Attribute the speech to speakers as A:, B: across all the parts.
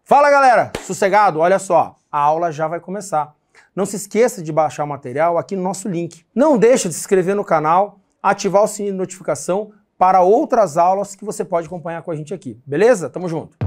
A: Fala galera, sossegado? Olha só, a aula já vai começar. Não se esqueça de baixar o material aqui no nosso link. Não deixe de se inscrever no canal, ativar o sininho de notificação para outras aulas que você pode acompanhar com a gente aqui. Beleza? Tamo junto!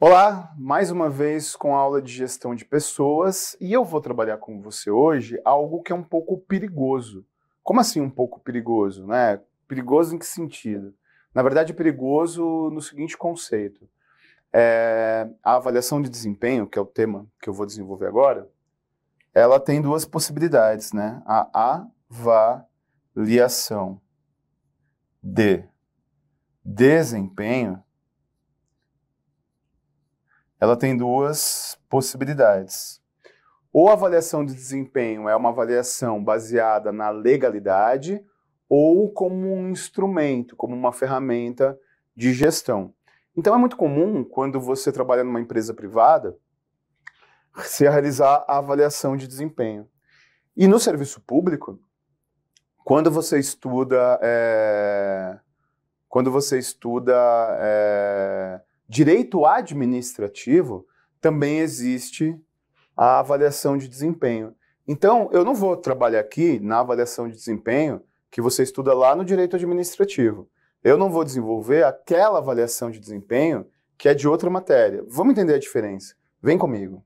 B: Olá, mais uma vez com a aula de gestão de pessoas e eu vou trabalhar com você hoje algo que é um pouco perigoso. Como assim um pouco perigoso, né? Perigoso em que sentido? Na verdade é perigoso no seguinte conceito. A avaliação de desempenho, que é o tema que eu vou desenvolver agora, ela tem duas possibilidades, né? A avaliação de desempenho, ela tem duas possibilidades. Ou a avaliação de desempenho é uma avaliação baseada na legalidade ou como um instrumento, como uma ferramenta de gestão. Então é muito comum, quando você trabalha numa empresa privada, se realizar a avaliação de desempenho. E no serviço público, quando você estuda direito administrativo, também existe a avaliação de desempenho. Então, eu não vou trabalhar aqui na avaliação de desempenho que você estuda lá no direito administrativo. Eu não vou desenvolver aquela avaliação de desempenho que é de outra matéria. Vamos entender a diferença? Vem comigo.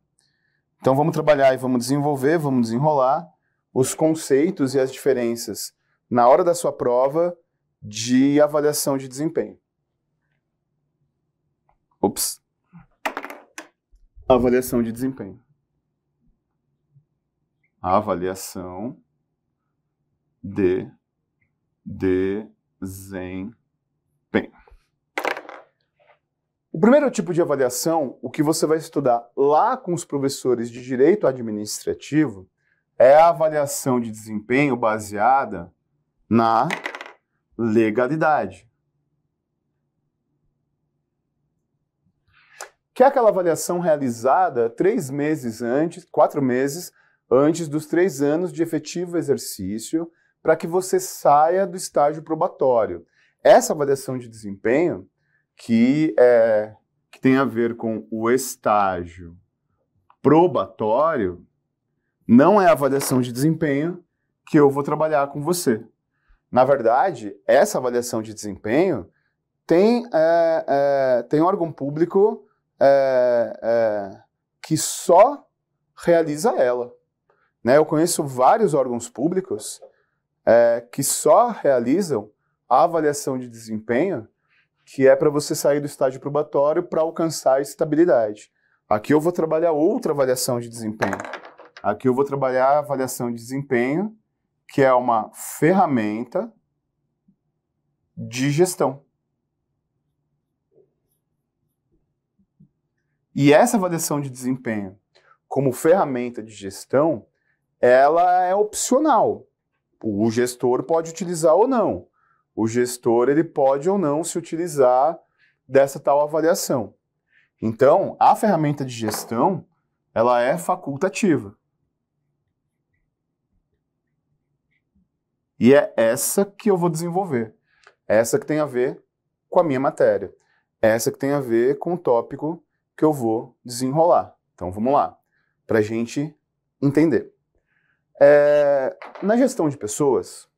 B: Então, vamos trabalhar e vamos desenvolver, vamos desenrolar os conceitos e as diferenças na hora da sua prova de avaliação de desempenho. Avaliação de desempenho. Avaliação de desempenho. O primeiro tipo de avaliação, o que você vai estudar lá com os professores de direito administrativo, é a avaliação de desempenho baseada na legalidade. Que é aquela avaliação realizada 3 meses antes, 4 meses antes dos 3 anos de efetivo exercício, para que você saia do estágio probatório. Essa avaliação de desempenho, que tem a ver com o estágio probatório, não é a avaliação de desempenho que eu vou trabalhar com você. Na verdade, essa avaliação de desempenho tem órgão público que só realiza ela. Né? Eu conheço vários órgãos públicos que só realizam a avaliação de desempenho, que é para você sair do estágio probatório para alcançar a estabilidade. Aqui eu vou trabalhar outra avaliação de desempenho. Aqui eu vou trabalhar a avaliação de desempenho, que é uma ferramenta de gestão. E essa avaliação de desempenho, como ferramenta de gestão, ela é opcional. O gestor pode utilizar ou não. O gestor ele pode ou não se utilizar dessa tal avaliação. Então, a ferramenta de gestão, ela é facultativa. E é essa que eu vou desenvolver. Essa que tem a ver com a minha matéria. Essa que tem a ver com o tópico que eu vou desenrolar. Então vamos lá, para a gente entender. Na gestão de pessoas,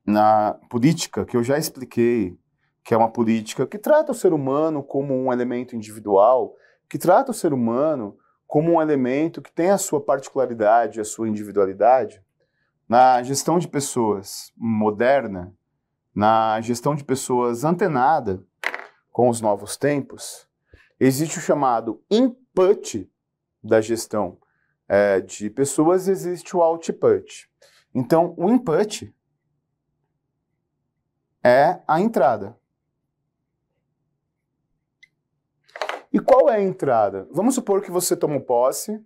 B: na política, que eu já expliquei, que é uma política que trata o ser humano como um elemento individual, que trata o ser humano como um elemento que tem a sua particularidade, a sua individualidade, na gestão de pessoas moderna, na gestão de pessoas antenada com os novos tempos, existe o chamado input da gestão de pessoas, existe o output. Então, o input é a entrada. E qual é a entrada? Vamos supor que você tomou posse,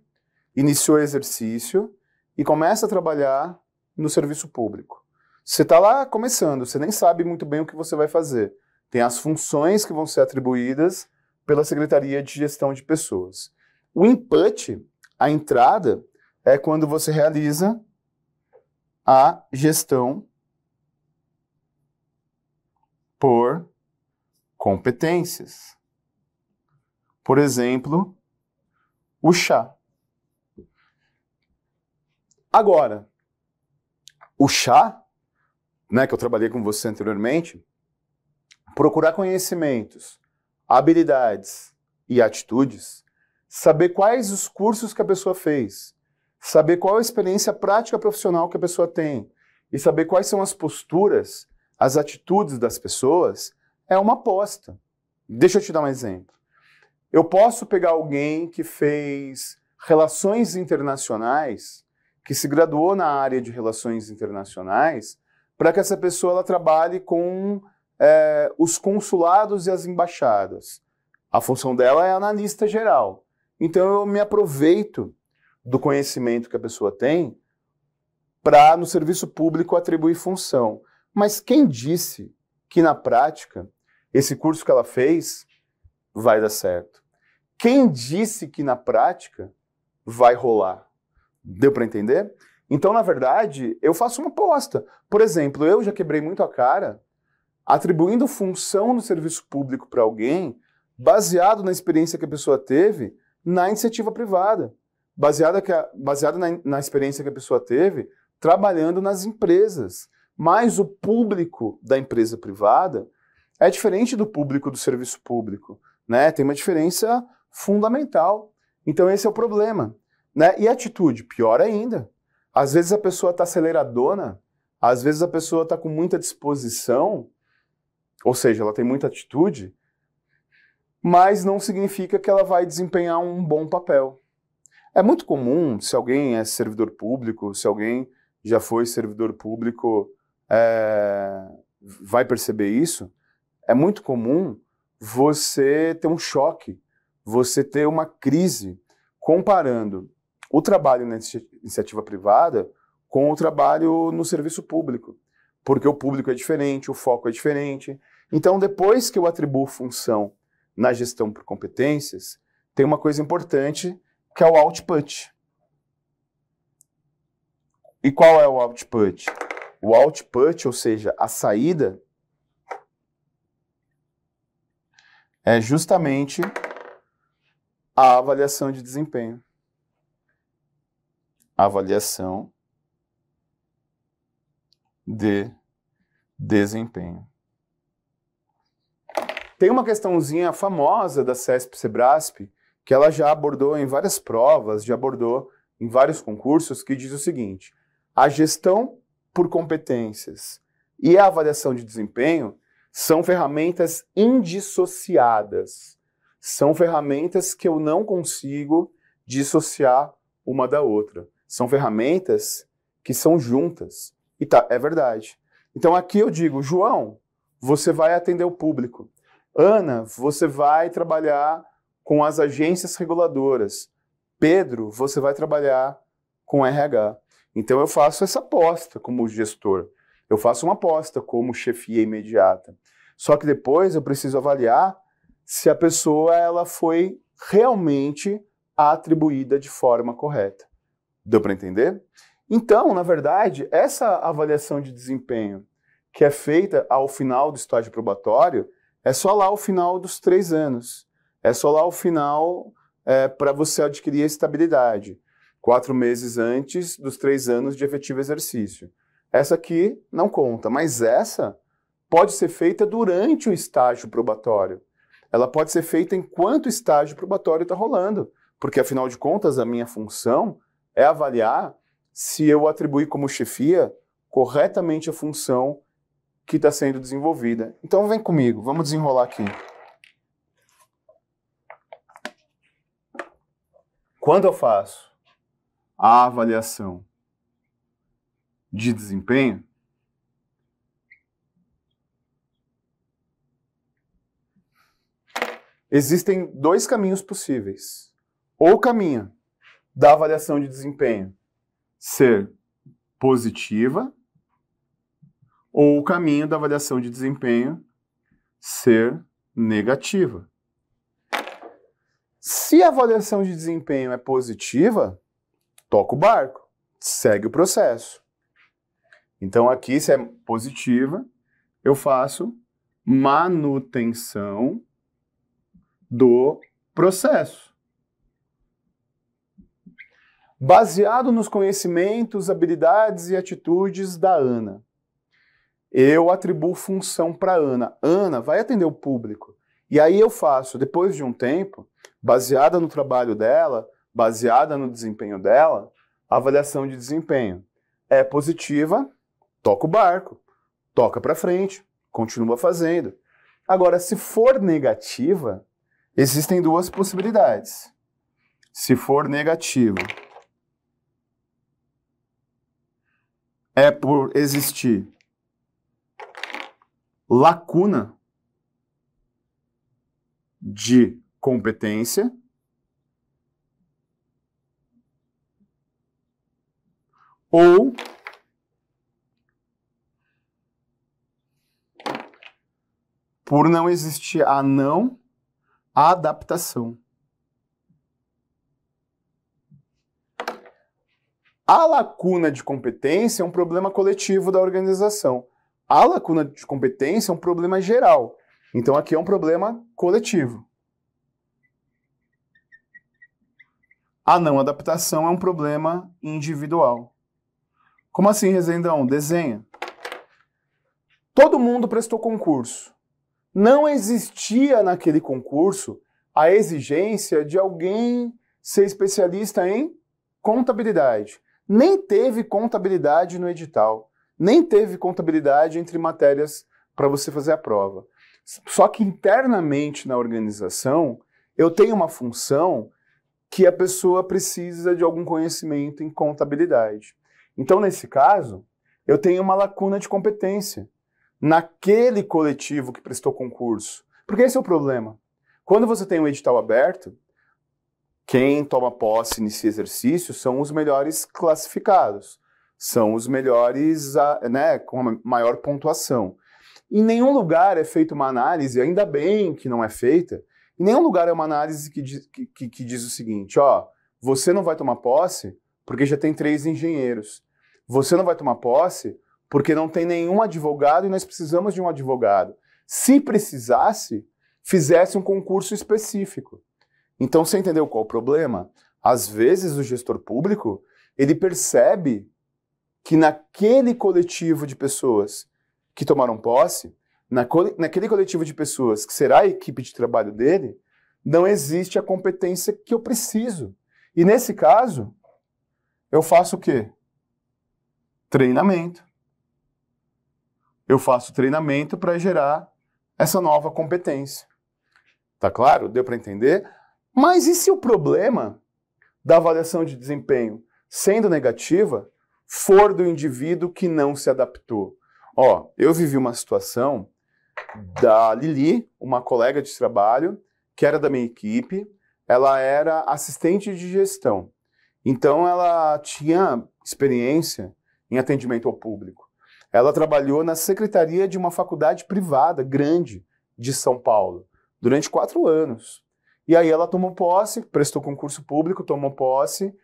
B: iniciou o exercício e começa a trabalhar no serviço público. Você está lá começando, você nem sabe muito bem o que você vai fazer. Tem as funções que vão ser atribuídas pela Secretaria de Gestão de Pessoas. O input, a entrada, é quando você realiza a gestão por competências. Por exemplo, o chá. Agora, o chá, né, que eu trabalhei com você anteriormente, procurar conhecimentos, habilidades e atitudes, saber quais os cursos que a pessoa fez, saber qual a experiência prática profissional que a pessoa tem e saber quais são as posturas, as atitudes das pessoas, é uma aposta. Deixa eu te dar um exemplo. Eu posso pegar alguém que fez relações internacionais, que se graduou na área de relações internacionais, para que essa pessoa ela trabalhe com os consulados e as embaixadas. A função dela é analista geral. Então eu me aproveito do conhecimento que a pessoa tem para, no serviço público, atribuir função. Mas quem disse que, na prática, esse curso que ela fez vai dar certo? Quem disse que, na prática, vai rolar? Deu para entender? Então, na verdade, eu faço uma aposta. Por exemplo, eu já quebrei muito a cara atribuindo função no serviço público para alguém baseado na experiência que a pessoa teve na iniciativa privada, baseado na experiência que a pessoa teve trabalhando nas empresas. Mas o público da empresa privada é diferente do público do serviço público, né? Tem uma diferença fundamental. Então esse é o problema, né? E a atitude, pior ainda. Às vezes a pessoa está aceleradona, às vezes a pessoa está com muita disposição, ou seja, ela tem muita atitude, mas não significa que ela vai desempenhar um bom papel. É muito comum, se alguém é servidor público, se alguém já foi servidor público, vai perceber isso, é muito comum você ter um choque, você ter uma crise comparando o trabalho na iniciativa privada com o trabalho no serviço público, porque o público é diferente, o foco é diferente. Então, depois que eu atribuo função na gestão por competências, tem uma coisa importante que é o output. E qual é o output? O output, ou seja, a saída, é justamente a avaliação de desempenho. Avaliação de desempenho. Tem uma questãozinha famosa da CESP-Sebrasp, que ela já abordou em várias provas, já abordou em vários concursos, que diz o seguinte: a gestão por competências e a avaliação de desempenho são ferramentas indissociadas. São ferramentas que eu não consigo dissociar uma da outra. São ferramentas que são juntas. E tá, é verdade. Então aqui eu digo, João, você vai atender o público. Ana, você vai trabalhar com as agências reguladoras. Pedro, você vai trabalhar com RH. Então eu faço essa aposta como gestor. Eu faço uma aposta como chefia imediata. Só que depois eu preciso avaliar se a pessoa ela foi realmente atribuída de forma correta. Deu para entender? Então, na verdade, essa avaliação de desempenho que é feita ao final do estágio probatório é só lá ao final dos 3 anos. É só lá ao final para você adquirir a estabilidade. 4 meses antes dos 3 anos de efetivo exercício. Essa aqui não conta, mas essa pode ser feita durante o estágio probatório. Ela pode ser feita enquanto o estágio probatório está rolando, porque, afinal de contas, a minha função é avaliar se eu atribuí como chefia corretamente a função que está sendo desenvolvida. Então vem comigo, vamos desenrolar aqui. Quando eu faço a avaliação de desempenho, existem dois caminhos possíveis. Ou o caminho da avaliação de desempenho ser positiva, ou o caminho da avaliação de desempenho ser negativa. Se a avaliação de desempenho é positiva, toca o barco, segue o processo. Então aqui, se é positiva, eu faço manutenção do processo. Baseado nos conhecimentos, habilidades e atitudes da Ana, eu atribuo função para a Ana. Ana vai atender o público. E aí eu faço, depois de um tempo, baseada no trabalho dela, baseada no desempenho dela, a avaliação de desempenho. É positiva, toca o barco, toca para frente, continua fazendo. Agora, se for negativa, existem duas possibilidades. Se for negativa, é por existir lacuna de competência ou por não existir a não adaptação. A lacuna de competência é um problema coletivo da organização. A lacuna de competência é um problema geral. Então aqui é um problema coletivo. A não adaptação é um problema individual. Como assim, Rezendão? Desenha. Todo mundo prestou concurso. Não existia naquele concurso a exigência de alguém ser especialista em contabilidade. Nem teve contabilidade no edital. Nem teve contabilidade entre matérias para você fazer a prova. Só que internamente na organização, eu tenho uma função que a pessoa precisa de algum conhecimento em contabilidade. Então, nesse caso, eu tenho uma lacuna de competência naquele coletivo que prestou concurso. Porque esse é o problema. Quando você tem um edital aberto, quem toma posse nesse exercício são os melhores classificados, são os melhores, né, com a maior pontuação. Em nenhum lugar é feita uma análise, ainda bem que não é feita, em nenhum lugar é uma análise que diz o seguinte, ó, você não vai tomar posse porque já tem 3 engenheiros. Você não vai tomar posse porque não tem nenhum advogado e nós precisamos de um advogado. Se precisasse, fizesse um concurso específico. Então, você entendeu qual é o problema? Às vezes, o gestor público, ele percebe que naquele coletivo de pessoas que tomaram posse, naquele coletivo de pessoas que será a equipe de trabalho dele, não existe a competência que eu preciso. E nesse caso, eu faço o quê? Treinamento. Eu faço treinamento para gerar essa nova competência. Tá claro? Deu para entender? Mas e se o problema da avaliação de desempenho, sendo negativa, for do indivíduo que não se adaptou? Ó, eu vivi uma situação da Lili, uma colega de trabalho, que era da minha equipe, ela era assistente de gestão. Então ela tinha experiência em atendimento ao público. Ela trabalhou na secretaria de uma faculdade privada grande de São Paulo durante 4 anos. E aí ela tomou posse, prestou concurso público, tomou posse,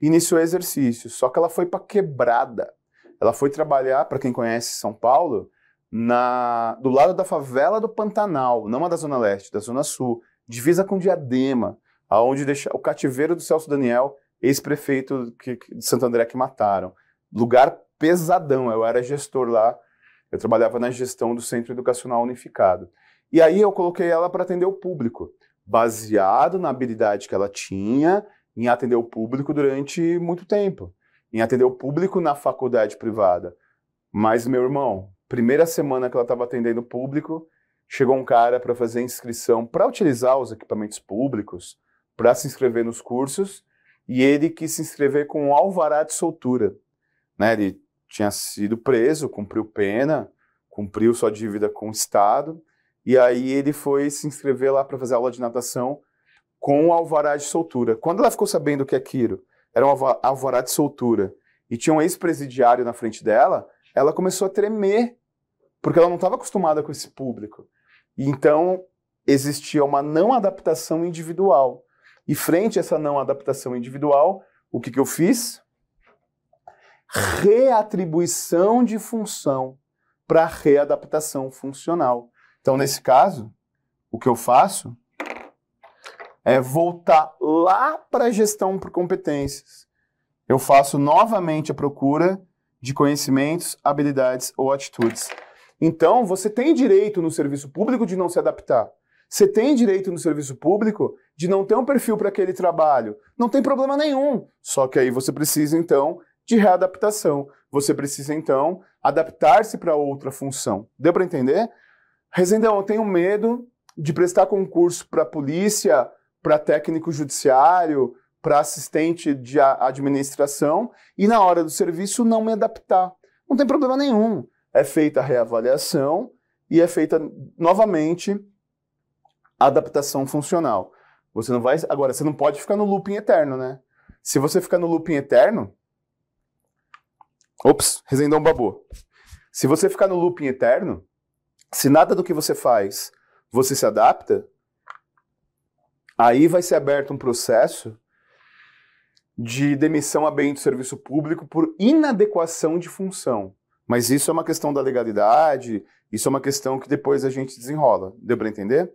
B: iniciou exercício. Só que ela foi para Quebrada. Ela foi trabalhar, para quem conhece São Paulo, do lado da favela do Pantanal, não a da Zona Leste, da Zona Sul, divisa com Diadema, aonde deixa o cativeiro do Celso Daniel, ex-prefeito de Santo André que mataram. Lugar pesadão, eu era gestor lá, eu trabalhava na gestão do Centro Educacional Unificado. E aí eu coloquei ela para atender o público, baseado na habilidade que ela tinha em atender o público durante muito tempo, em atender o público na faculdade privada. Mas, meu irmão, primeira semana que ela estava atendendo o público, chegou um cara para fazer inscrição, para utilizar os equipamentos públicos, para se inscrever nos cursos, e ele quis se inscrever com um alvará de soltura. Né? Ele tinha sido preso, cumpriu pena, cumpriu sua dívida com o Estado, e aí ele foi se inscrever lá para fazer aula de natação com o alvará de soltura. Quando ela ficou sabendo que aquilo era um alvará de soltura e tinha um ex-presidiário na frente dela, ela começou a tremer, porque ela não estava acostumada com esse público. E então existia uma não adaptação individual. E frente a essa não adaptação individual, o que eu fiz? Reatribuição de função para readaptação funcional. Então, nesse caso, o que eu faço é voltar lá para a gestão por competências. Eu faço novamente a procura de conhecimentos, habilidades ou atitudes. Então, você tem direito no serviço público de não se adaptar. Você tem direito no serviço público de não ter um perfil para aquele trabalho. Não tem problema nenhum. Só que aí você precisa, então, de readaptação. Você precisa, então, adaptar-se para outra função. Deu para entender? Rezendão, eu tenho medo de prestar concurso para polícia, para técnico judiciário, para assistente de administração e na hora do serviço não me adaptar. Não tem problema nenhum. É feita a reavaliação e é feita novamente a adaptação funcional. Você não vai... Agora, você não pode ficar no looping eterno, né? Se você ficar no looping eterno... Ops, Rezendão babou. Se você ficar no looping eterno, se nada do que você faz você se adapta, aí vai ser aberto um processo de demissão a bem do serviço público por inadequação de função. Mas isso é uma questão da legalidade, isso é uma questão que depois a gente desenrola. Deu para entender?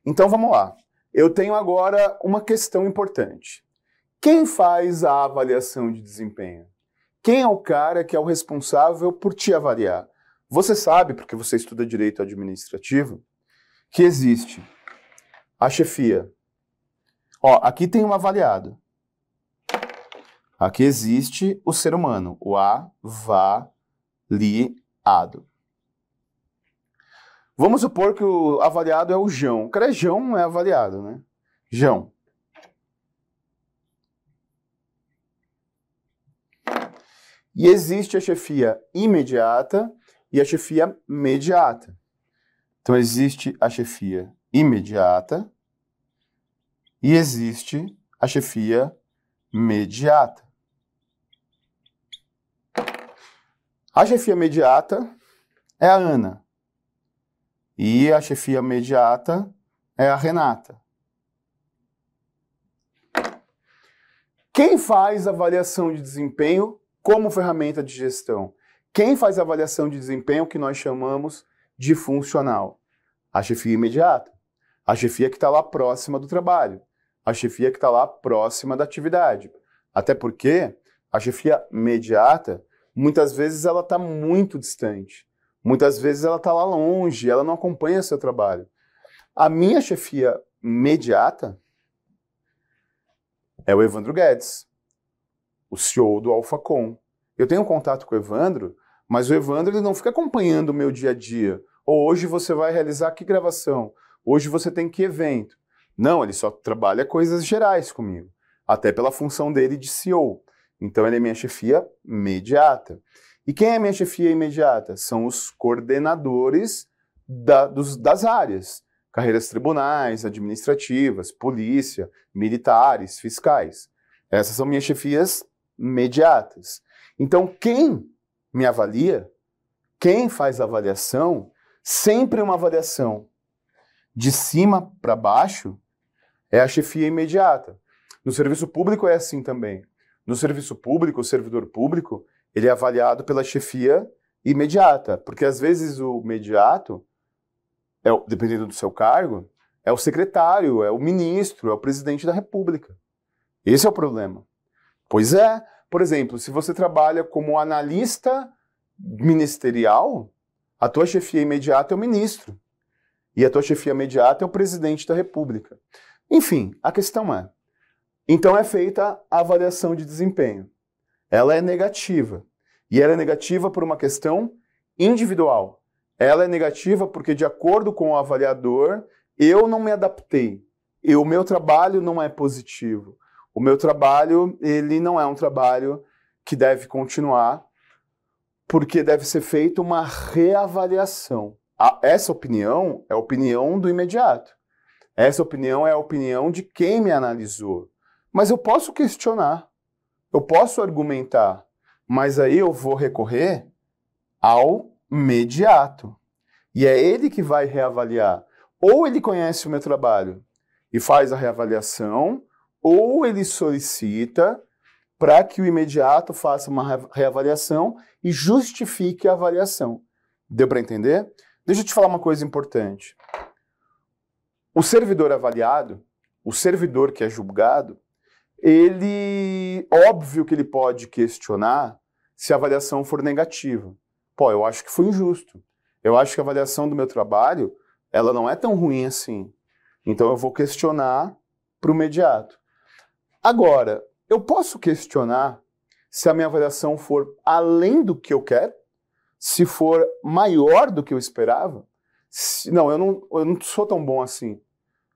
B: Então vamos lá. Eu tenho agora uma questão importante. Quem faz a avaliação de desempenho? Quem é o cara que é o responsável por te avaliar? Você sabe, porque você estuda direito administrativo, que existe a chefia. Ó, aqui tem um avaliado. Aqui existe o ser humano, o avaliado. Vamos supor que o avaliado é o João. O cara é João, não é avaliado, né? João. E existe a chefia imediata e a chefia mediata. Então, existe a chefia imediata e existe a chefia mediata. A chefia imediata é a Ana. E a chefia imediata é a Renata. Quem faz avaliação de desempenho como ferramenta de gestão? Quem faz avaliação de desempenho que nós chamamos de funcional? A chefia imediata. A chefia que está lá próxima do trabalho. A chefia que está lá próxima da atividade. Até porque a chefia imediata, muitas vezes ela está muito distante. Muitas vezes ela está lá longe, ela não acompanha seu trabalho. A minha chefia imediata é o Evandro Guedes, o CEO do Alphacom. Eu tenho contato com o Evandro, mas o Evandro ele não fica acompanhando o meu dia a dia. Ou hoje você vai realizar que gravação? Hoje você tem que evento? Não, ele só trabalha coisas gerais comigo. Até pela função dele de CEO. Então ele é minha chefia imediata. E quem é minha chefia imediata? São os coordenadores das áreas. Carreiras tribunais, administrativas, polícia, militares, fiscais. Essas são minhas chefias imediatas. Então, quem me avalia, quem faz a avaliação, sempre uma avaliação de cima para baixo, é a chefia imediata. No serviço público é assim também. No serviço público, o servidor público, ele é avaliado pela chefia imediata, porque às vezes o imediato, dependendo do seu cargo, é o secretário, é o ministro, é o presidente da República. Esse é o problema. Pois é. Por exemplo, se você trabalha como analista ministerial, a tua chefia imediata é o ministro. E a tua chefia imediata é o presidente da República. Enfim, a questão é, então é feita a avaliação de desempenho. Ela é negativa. E ela é negativa por uma questão individual. Ela é negativa porque, de acordo com o avaliador, eu não me adaptei. E o meu trabalho não é positivo. O meu trabalho, ele não é um trabalho que deve continuar, porque deve ser feita uma reavaliação. Essa opinião é a opinião do imediato. Essa opinião é a opinião de quem me analisou. Mas eu posso questionar, eu posso argumentar, mas aí eu vou recorrer ao mediato. E é ele que vai reavaliar. Ou ele conhece o meu trabalho e faz a reavaliação, ou ele solicita para que o imediato faça uma reavaliação e justifique a avaliação. Deu para entender? Deixa eu te falar uma coisa importante. O servidor avaliado, o servidor que é julgado, óbvio que ele pode questionar se a avaliação for negativa. Pô, eu acho que foi injusto. Eu acho que a avaliação do meu trabalho, ela não é tão ruim assim. Então eu vou questionar para o mediato. Agora, eu posso questionar se a minha avaliação for além do que eu quero? Se for maior do que eu esperava? Não, eu não sou tão bom assim.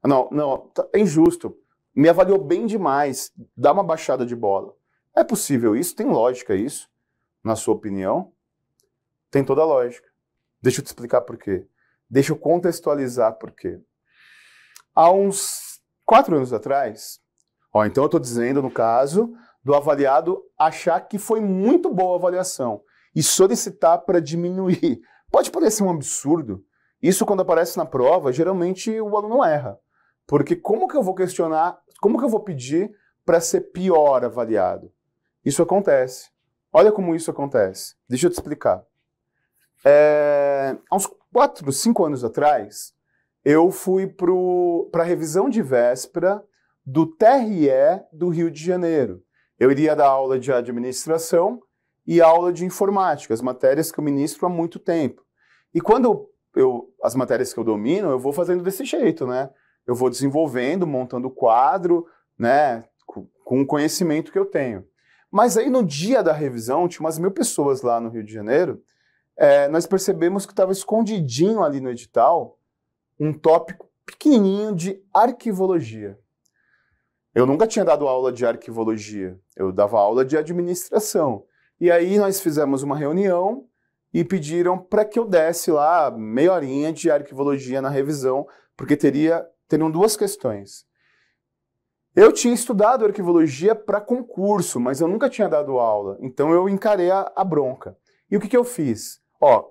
B: Não, é injusto. Me avaliou bem demais. Dá uma baixada de bola. É possível isso? Tem lógica isso? Na sua opinião? Tem toda a lógica. Deixa eu te explicar por quê. Deixa eu contextualizar por quê. Há uns 4 anos atrás, então eu estou dizendo, no caso, do avaliado achar que foi muito boa a avaliação e solicitar para diminuir. Pode parecer um absurdo. Isso, quando aparece na prova, geralmente o aluno erra. Porque como que eu vou questionar, como que eu vou pedir para ser pior avaliado? Isso acontece. Olha como isso acontece. Deixa eu te explicar. Há uns 4, 5 anos atrás, eu fui para a revisão de véspera do TRE do Rio de Janeiro. Eu iria dar aula de administração e aula de informática, as matérias que eu ministro há muito tempo. E quando as matérias que eu domino, eu vou fazendo desse jeito, né? Eu vou desenvolvendo, montando o quadro, né, com o conhecimento que eu tenho. Mas aí no dia da revisão, tinha umas 1000 pessoas lá no Rio de Janeiro, nós percebemos que estava escondidinho ali no edital um tópico pequenininho de arquivologia. Eu nunca tinha dado aula de arquivologia, eu dava aula de administração. E aí nós fizemos uma reunião e pediram para que eu desse lá meia horinha de arquivologia na revisão, porque teriam 2 questões. Eu tinha estudado arquivologia para concurso, mas eu nunca tinha dado aula, então eu encarei a bronca. E o que eu fiz?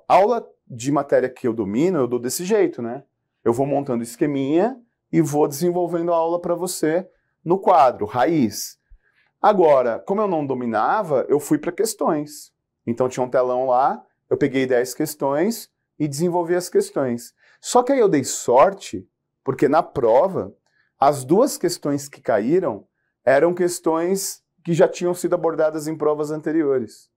B: Aula de matéria que eu domino, eu dou desse jeito, né? Eu vou montando esqueminha e vou desenvolvendo a aula para você no quadro, raiz. Agora, como eu não dominava, eu fui para questões. Então tinha um telão lá, eu peguei 10 questões e desenvolvi as questões. Só que aí eu dei sorte, porque na prova, as 2 questões que caíram eram questões que já tinham sido abordadas em provas anteriores.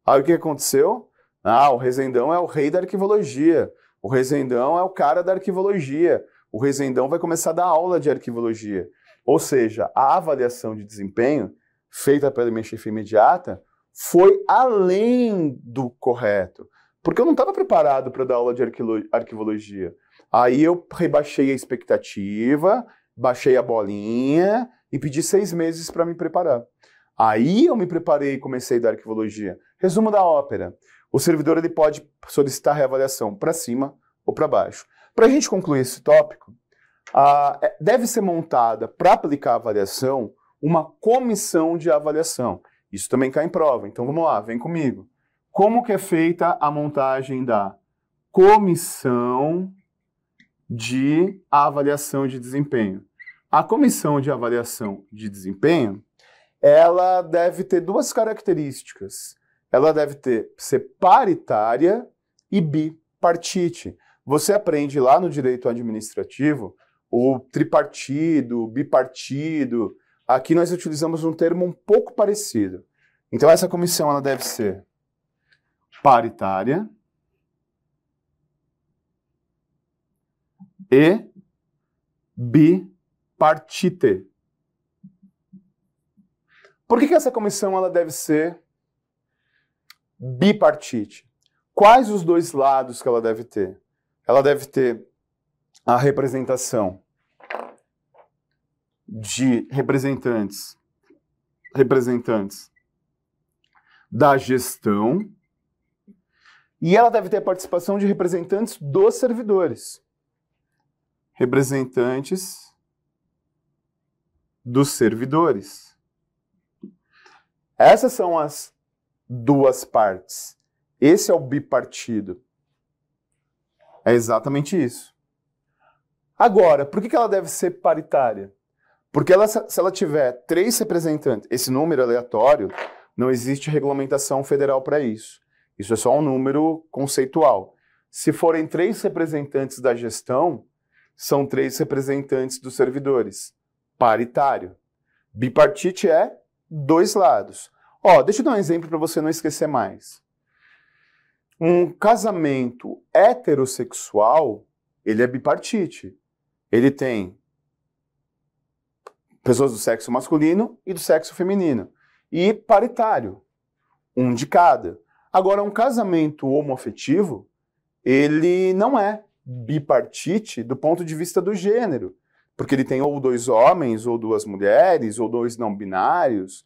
B: Aí o que aconteceu? O Rezendão é o rei da arquivologia. O Rezendão é o cara da arquivologia. O Rezendão vai começar a dar aula de arquivologia. Ou seja, a avaliação de desempenho feita pela minha chefe imediata foi além do correto. Porque eu não estava preparado para dar aula de arquivologia. Aí eu rebaixei a expectativa, baixei a bolinha e pedi 6 meses para me preparar. Aí eu me preparei e comecei a dar arquivologia. Resumo da ópera. O servidor ele pode solicitar reavaliação para cima ou para baixo. Para a gente concluir esse tópico, deve ser montada para aplicar a avaliação uma comissão de avaliação. Isso também cai em prova. Então vamos lá, vem comigo. Como que é feita a montagem da comissão de avaliação de desempenho? A comissão de avaliação de desempenho, ela deve ter 2 características. Ela deve ser paritária e bipartite. Você aprende lá no direito administrativo o tripartido, bipartido. Aqui nós utilizamos um termo um pouco parecido. Então essa comissão ela deve ser paritária e bipartite. Por que essa comissão ela deve ser bipartite? Quais os dois lados que ela deve ter? Ela deve ter a representação de representantes da gestão, e ela deve ter a participação de representantes dos servidores. Representantes dos servidores. Essas são as duas partes. Esse é o bipartido. É exatamente isso. Agora, por que ela deve ser paritária? Porque se ela tiver 3 representantes, esse número aleatório, não existe regulamentação federal para isso. Isso é só um número conceitual. Se forem 3 representantes da gestão, são 3 representantes dos servidores. Paritário. Bipartite é 2 lados. Deixa eu dar um exemplo para você não esquecer mais. Um casamento heterossexual, ele é bipartite. Ele tem pessoas do sexo masculino e do sexo feminino. E paritário, um de cada. Agora, um casamento homoafetivo, ele não é bipartite do ponto de vista do gênero, porque ele tem ou 2 homens, ou 2 mulheres, ou 2 não binários.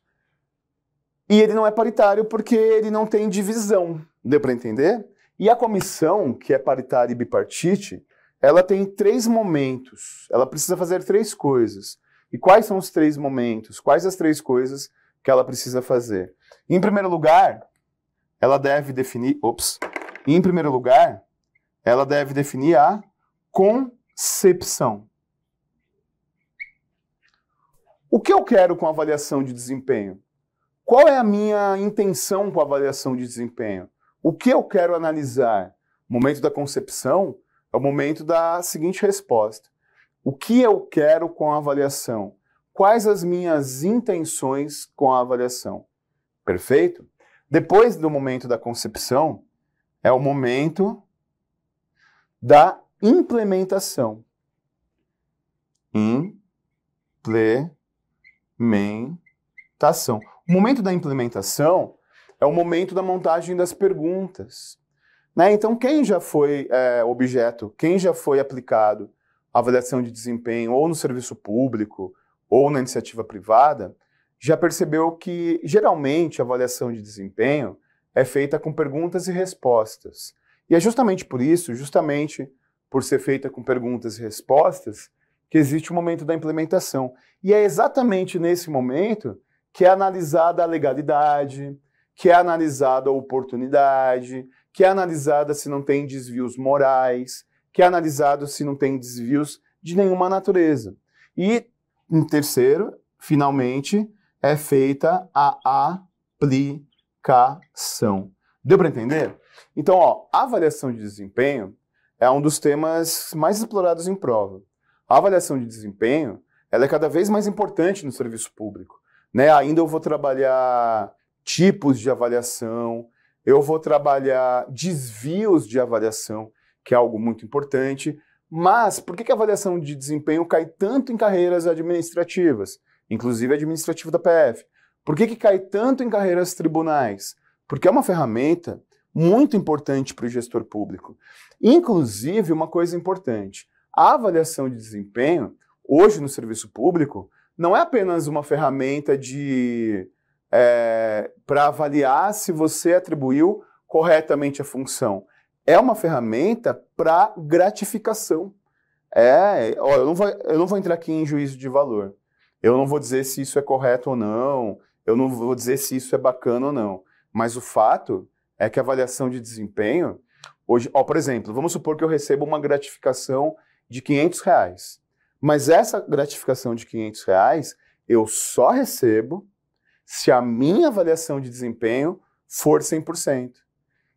B: E ele não é paritário porque ele não tem divisão. Deu para entender? E a comissão, que é paritária e bipartite, ela tem 3 momentos. Ela precisa fazer 3 coisas. E quais são os 3 momentos? Quais as 3 coisas que ela precisa fazer? Em primeiro lugar, ela deve definir... Em primeiro lugar, ela deve definir a concepção. O que eu quero com a avaliação de desempenho? Qual é a minha intenção com a avaliação de desempenho? O que eu quero analisar? O momento da concepção é o momento da seguinte resposta. O que eu quero com a avaliação? Quais as minhas intenções com a avaliação? Perfeito? Depois do momento da concepção, é o momento da implementação. Implementação. O momento da implementação é o momento da montagem das perguntas. Então, quem já foi objeto, quem já foi aplicado a avaliação de desempenho ou no serviço público ou na iniciativa privada, já percebeu que, geralmente, a avaliação de desempenho é feita com perguntas e respostas. E é justamente por isso, justamente por ser feita com perguntas e respostas, que existe o momento da implementação. E é exatamente nesse momento que é analisada a legalidade, que é analisada a oportunidade, que é analisada se não tem desvios morais, que é analisado se não tem desvios de nenhuma natureza. E, em terceiro, finalmente, é feita a aplicação. Deu para entender? Então, a avaliação de desempenho é um dos temas mais explorados em prova. A avaliação de desempenho ela é cada vez mais importante no serviço público. Ainda eu vou trabalhar tipos de avaliação, eu vou trabalhar desvios de avaliação, que é algo muito importante. Mas por que a avaliação de desempenho cai tanto em carreiras administrativas, inclusive administrativo da PF? Por que cai tanto em carreiras tribunais? Porque é uma ferramenta muito importante para o gestor público. Inclusive, uma coisa importante, a avaliação de desempenho, hoje no serviço público, não é apenas uma ferramenta para avaliar se você atribuiu corretamente a função. É uma ferramenta para gratificação. Eu não vou entrar aqui em juízo de valor. Eu não vou dizer se isso é correto ou não. Eu não vou dizer se isso é bacana ou não. Mas o fato é que a avaliação de desempenho, hoje, por exemplo, vamos supor que eu recebo uma gratificação de R$500. Mas essa gratificação de R$500 eu só recebo se a minha avaliação de desempenho for 100%.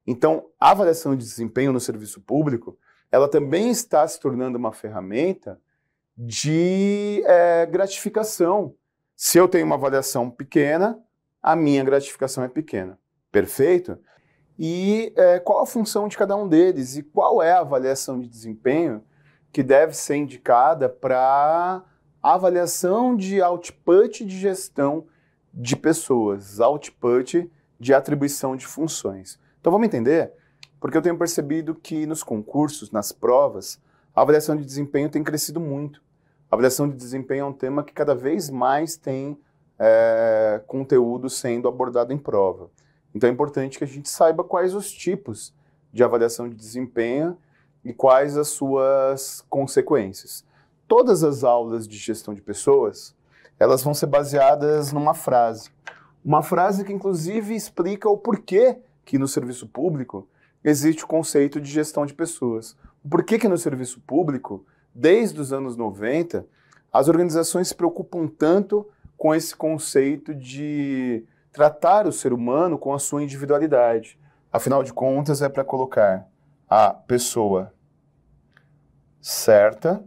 B: Então, a avaliação de desempenho no serviço público, ela também está se tornando uma ferramenta de gratificação. Se eu tenho uma avaliação pequena, a minha gratificação é pequena. Perfeito? E qual a função de cada um deles? E qual é a avaliação de desempenho que deve ser indicada para a avaliação de output de gestão de pessoas, output de atribuição de funções? Então vamos entender porque eu tenho percebido que nos concursos, nas provas, a avaliação de desempenho tem crescido muito. A avaliação de desempenho é um tema que cada vez mais tem conteúdo sendo abordado em prova. Então é importante que a gente saiba quais os tipos de avaliação de desempenho e quais as suas consequências. Todas as aulas de gestão de pessoas, elas vão ser baseadas numa frase. Uma frase que, inclusive, explica o porquê que no serviço público existe o conceito de gestão de pessoas. O porquê que no serviço público, desde os anos 90, as organizações se preocupam tanto com esse conceito de tratar o ser humano com a sua individualidade. Afinal de contas, é para colocar a pessoa certa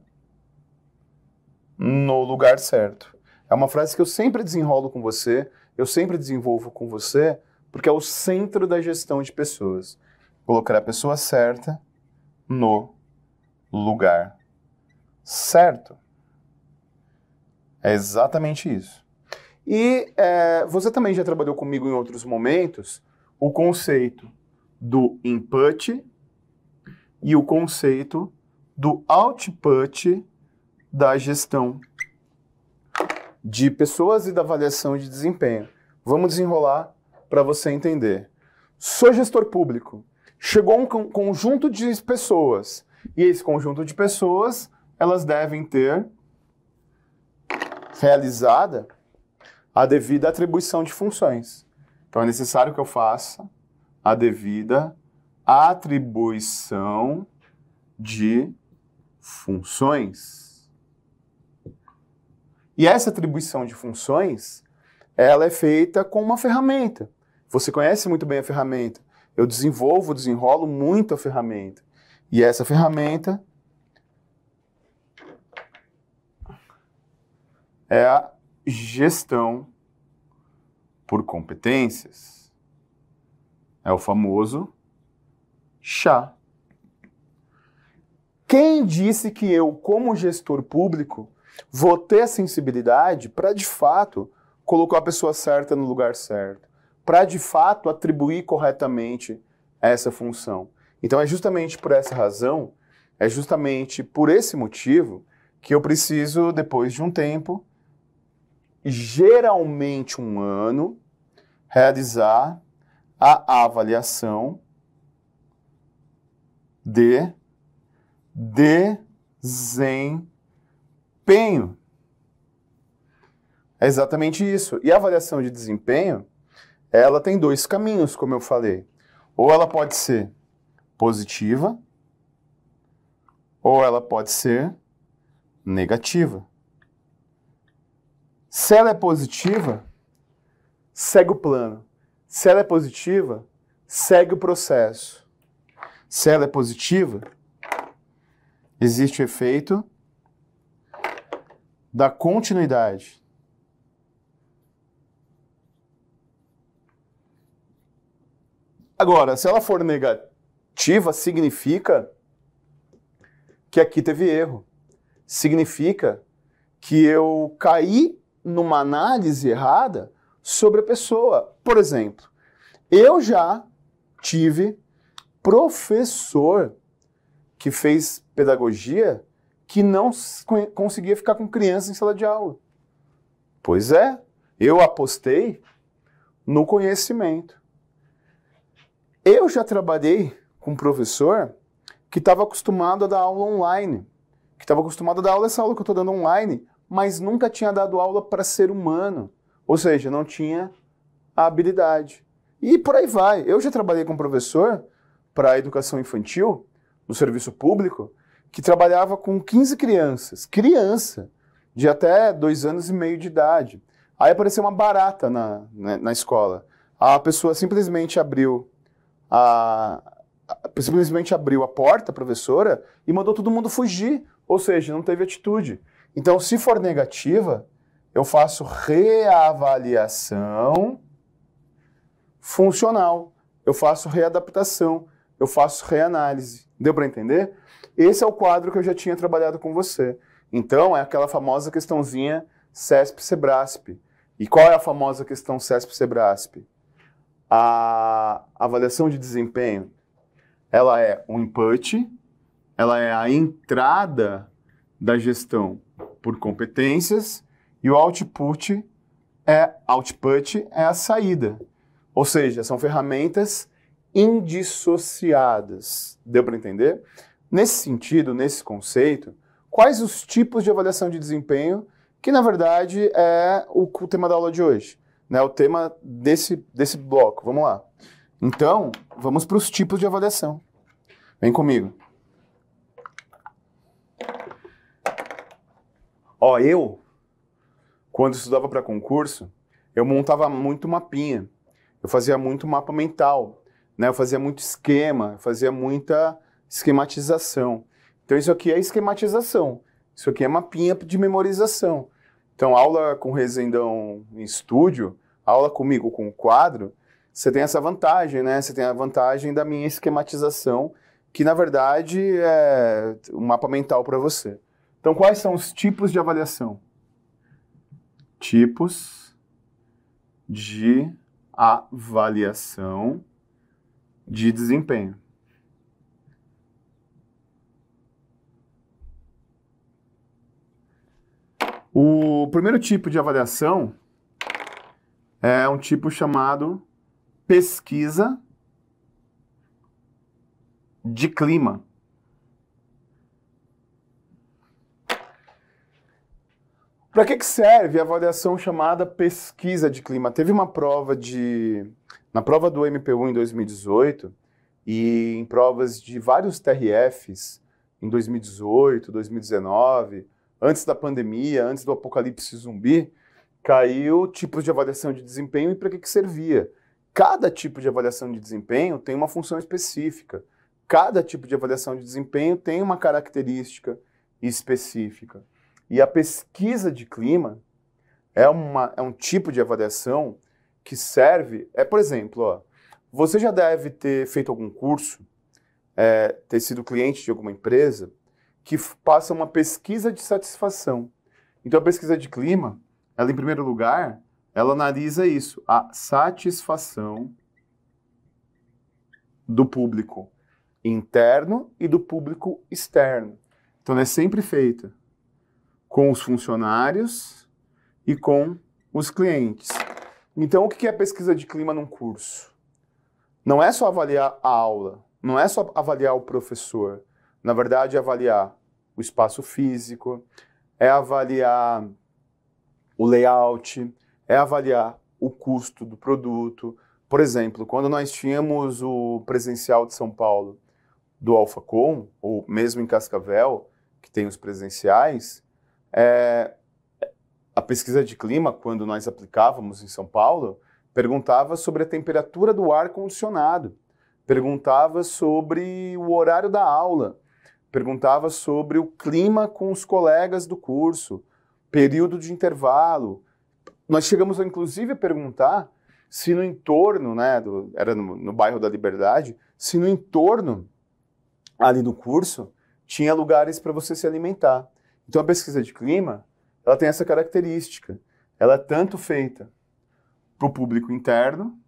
B: no lugar certo. É uma frase que eu sempre desenrolo com você, eu sempre desenvolvo com você, porque é o centro da gestão de pessoas. Colocar a pessoa certa no lugar certo. É exatamente isso. E você também já trabalhou comigo em outros momentos o conceito do input e o conceito do output da gestão de pessoas e da avaliação de desempenho. Vamos desenrolar para você entender. Sou gestor público. Chegou um conjunto de pessoas. E esse conjunto de pessoas, elas devem ter realizada a devida atribuição de funções. Então é necessário que eu faça a devida atribuição de funções. E essa atribuição de funções, ela é feita com uma ferramenta. Você conhece muito bem a ferramenta. Eu desenrolo muito a ferramenta. E essa ferramenta é a gestão por competências. É o famoso chá. Quem disse que eu, como gestor público, vou ter a sensibilidade para, de fato, colocar a pessoa certa no lugar certo? Para, de fato, atribuir corretamente essa função? Então, é justamente por essa razão, é justamente por esse motivo que eu preciso, depois de um tempo, geralmente um ano, realizar a avaliação de desempenho. É exatamente isso. E a avaliação de desempenho, ela tem dois caminhos, como eu falei. Ou ela pode ser positiva, ou ela pode ser negativa. Se ela é positiva, segue o plano. Se ela é positiva, segue o processo. Se ela é positiva, existe o efeito da continuidade. Agora, se ela for negativa, significa que aqui teve erro. Significa que eu caí numa análise errada sobre a pessoa. Por exemplo, eu já tive professor que fez pedagogia que não conseguia ficar com criança em sala de aula. Pois é, eu apostei no conhecimento. Eu já trabalhei com um professor que estava acostumado a dar aula online, que estava acostumado a dar aula essa aula que eu estou dando online, mas nunca tinha dado aula para ser humano, ou seja, não tinha a habilidade. E por aí vai. Eu já trabalhei com um professor para a educação infantil, no serviço público, que trabalhava com 15 crianças, criança, de até 2 anos e meio de idade. Aí apareceu uma barata na escola. A pessoa simplesmente abriu a porta, a professora, e mandou todo mundo fugir, ou seja, não teve atitude. Então, se for negativa, eu faço reavaliação funcional, eu faço readaptação, eu faço reanálise. Deu para entender? Esse é o quadro que eu já tinha trabalhado com você. Então, é aquela famosa questãozinha CESP-SEBRASP. E qual é a famosa questão CESP-SEBRASP? A avaliação de desempenho, ela é um input, ela é a entrada da gestão por competências e o output é a saída. Ou seja, são ferramentas indissociadas. Deu para entender? Nesse sentido, nesse conceito, quais os tipos de avaliação de desempenho que, na verdade, é o tema da aula de hoje, né? O tema desse bloco. Vamos lá. Então, vamos para os tipos de avaliação. Vem comigo. Ó, quando estudava para concurso, eu montava muito mapinha. Eu fazia muito mapa mental, né? Eu fazia muito esquema, eu fazia muita esquematização. Então, isso aqui é esquematização. Isso aqui é mapinha de memorização. Então, aula com Rezendão em estúdio, aula comigo com o quadro, você tem essa vantagem, né? Você tem a vantagem da minha esquematização, que, na verdade, é um mapa mental para você. Então, quais são os tipos de avaliação? Tipos de avaliação de desempenho. O primeiro tipo de avaliação é um tipo chamado pesquisa de clima. Para que serve a avaliação chamada pesquisa de clima? Teve uma prova na prova do MPU em 2018 e em provas de vários TRFs em 2018, 2019, antes da pandemia, antes do apocalipse zumbi, caiu tipos de avaliação de desempenho e para que servia. Cada tipo de avaliação de desempenho tem uma função específica. Cada tipo de avaliação de desempenho tem uma característica específica. E a pesquisa de clima é um tipo de avaliação que serve... por exemplo, ó, você já deve ter feito algum curso, ter sido cliente de alguma empresa, que passa uma pesquisa de satisfação. Então, a pesquisa de clima, ela, em primeiro lugar, ela analisa isso, a satisfação do público interno e do público externo. Então, ela é sempre feita com os funcionários e com os clientes. Então, o que é pesquisa de clima num curso? Não é só avaliar a aula, não é só avaliar o professor. Na verdade, é avaliar o espaço físico, é avaliar o layout, é avaliar o custo do produto. Por exemplo, quando nós tínhamos o presencial de São Paulo do Alphacom, ou mesmo em Cascavel, que tem os presenciais, a pesquisa de clima, quando nós aplicávamos em São Paulo, perguntava sobre a temperatura do ar-condicionado, perguntava sobre o horário da aula, perguntava sobre o clima com os colegas do curso, período de intervalo. Nós chegamos, inclusive, a perguntar se no entorno, né, era no bairro da Liberdade, se no entorno ali do curso tinha lugares para você se alimentar. Então, a pesquisa de clima, ela tem essa característica. Ela é tanto feita para o público interno,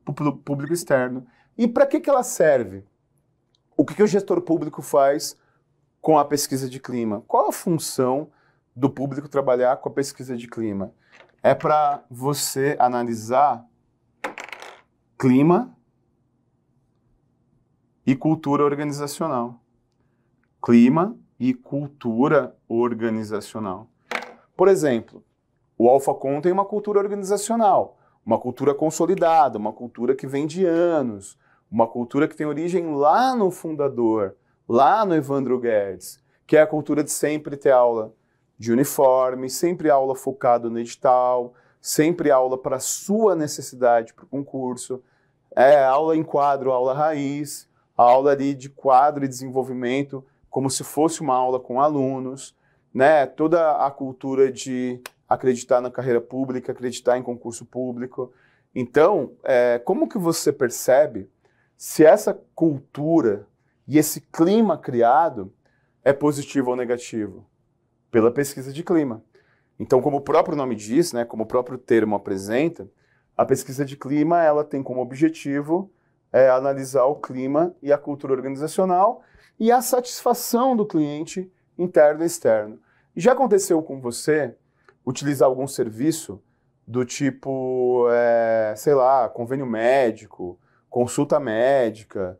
B: para o público externo. E para que ela serve? O que o gestor público faz com a pesquisa de clima? Qual a função do público trabalhar com a pesquisa de clima? É para você analisar clima e cultura organizacional. Clima e cultura organizacional. Por exemplo, o Alphacom tem uma cultura organizacional, uma cultura consolidada, uma cultura que vem de anos, uma cultura que tem origem lá no fundador, lá no Evandro Guedes, que é a cultura de sempre ter aula de uniforme, sempre aula focada no edital, sempre aula para a sua necessidade para o concurso, aula em quadro, aula raiz, aula ali de quadro e desenvolvimento, como se fosse uma aula com alunos, né? Toda a cultura de acreditar na carreira pública, acreditar em concurso público. Então, como que você percebe se essa cultura e esse clima criado é positivo ou negativo? Pela pesquisa de clima. Então, como o próprio nome diz, né, como o próprio termo apresenta, a pesquisa de clima ela tem como objetivo analisar o clima e a cultura organizacional e a satisfação do cliente interno e externo. Já aconteceu com você utilizar algum serviço do tipo, sei lá, convênio médico, consulta médica,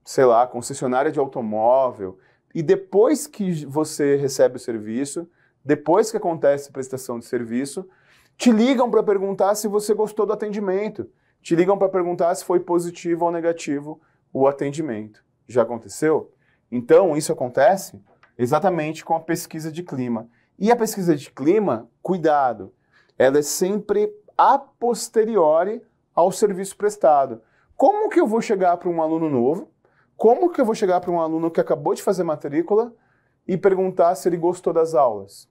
B: sei lá, concessionária de automóvel, e depois que você recebe o serviço, depois que acontece a prestação de serviço, te ligam para perguntar se você gostou do atendimento, te ligam para perguntar se foi positivo ou negativo o atendimento. Já aconteceu? Então, isso acontece exatamente com a pesquisa de clima. E a pesquisa de clima, cuidado, ela é sempre a posteriori ao serviço prestado. Como que eu vou chegar para um aluno novo? Como que eu vou chegar para um aluno que acabou de fazer matrícula e perguntar se ele gostou das aulas?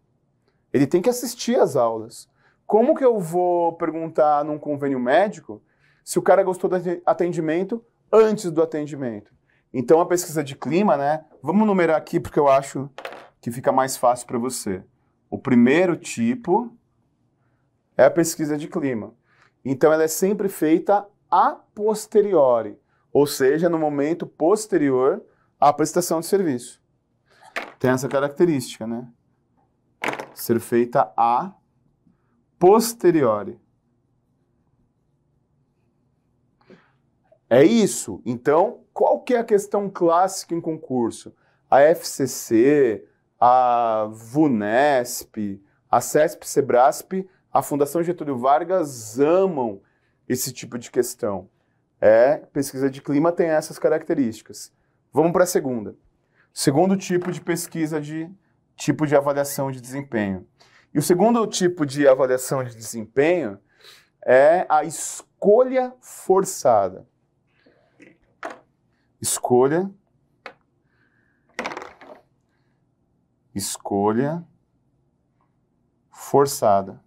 B: Ele tem que assistir às aulas. Como que eu vou perguntar num convênio médico se o cara gostou do atendimento antes do atendimento? Então, a pesquisa de clima, né? Vamos numerar aqui porque eu acho que fica mais fácil para você. O primeiro tipo é a pesquisa de clima. Então, ela é sempre feita a posteriori, ou seja, no momento posterior à prestação de serviço. Tem essa característica, né? Ser feita a posteriori. É isso. Então, qual que é a questão clássica em concurso? A FCC, a VUNESP, a CESP-CEBRASP, a Fundação Getúlio Vargas amam esse tipo de questão. Pesquisa de clima tem essas características. Vamos para a segunda. Segundo tipo de pesquisa tipo de avaliação de desempenho. E o segundo tipo de avaliação de desempenho é a escolha forçada. Escolha forçada.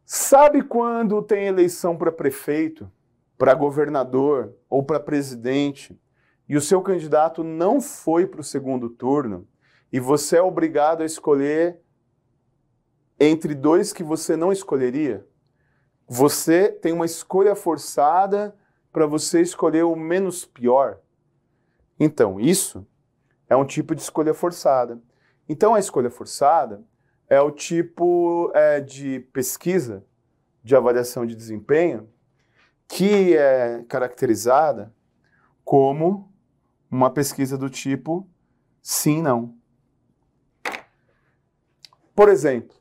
B: Sabe quando tem eleição para prefeito, para governador ou para presidente e o seu candidato não foi para o segundo turno e você é obrigado a escolher entre dois que você não escolheria? Você tem uma escolha forçada para você escolher o menos pior. Então, isso é um tipo de escolha forçada. Então, a escolha forçada é o tipo de pesquisa de avaliação de desempenho que é caracterizada como uma pesquisa do tipo sim, não. Por exemplo,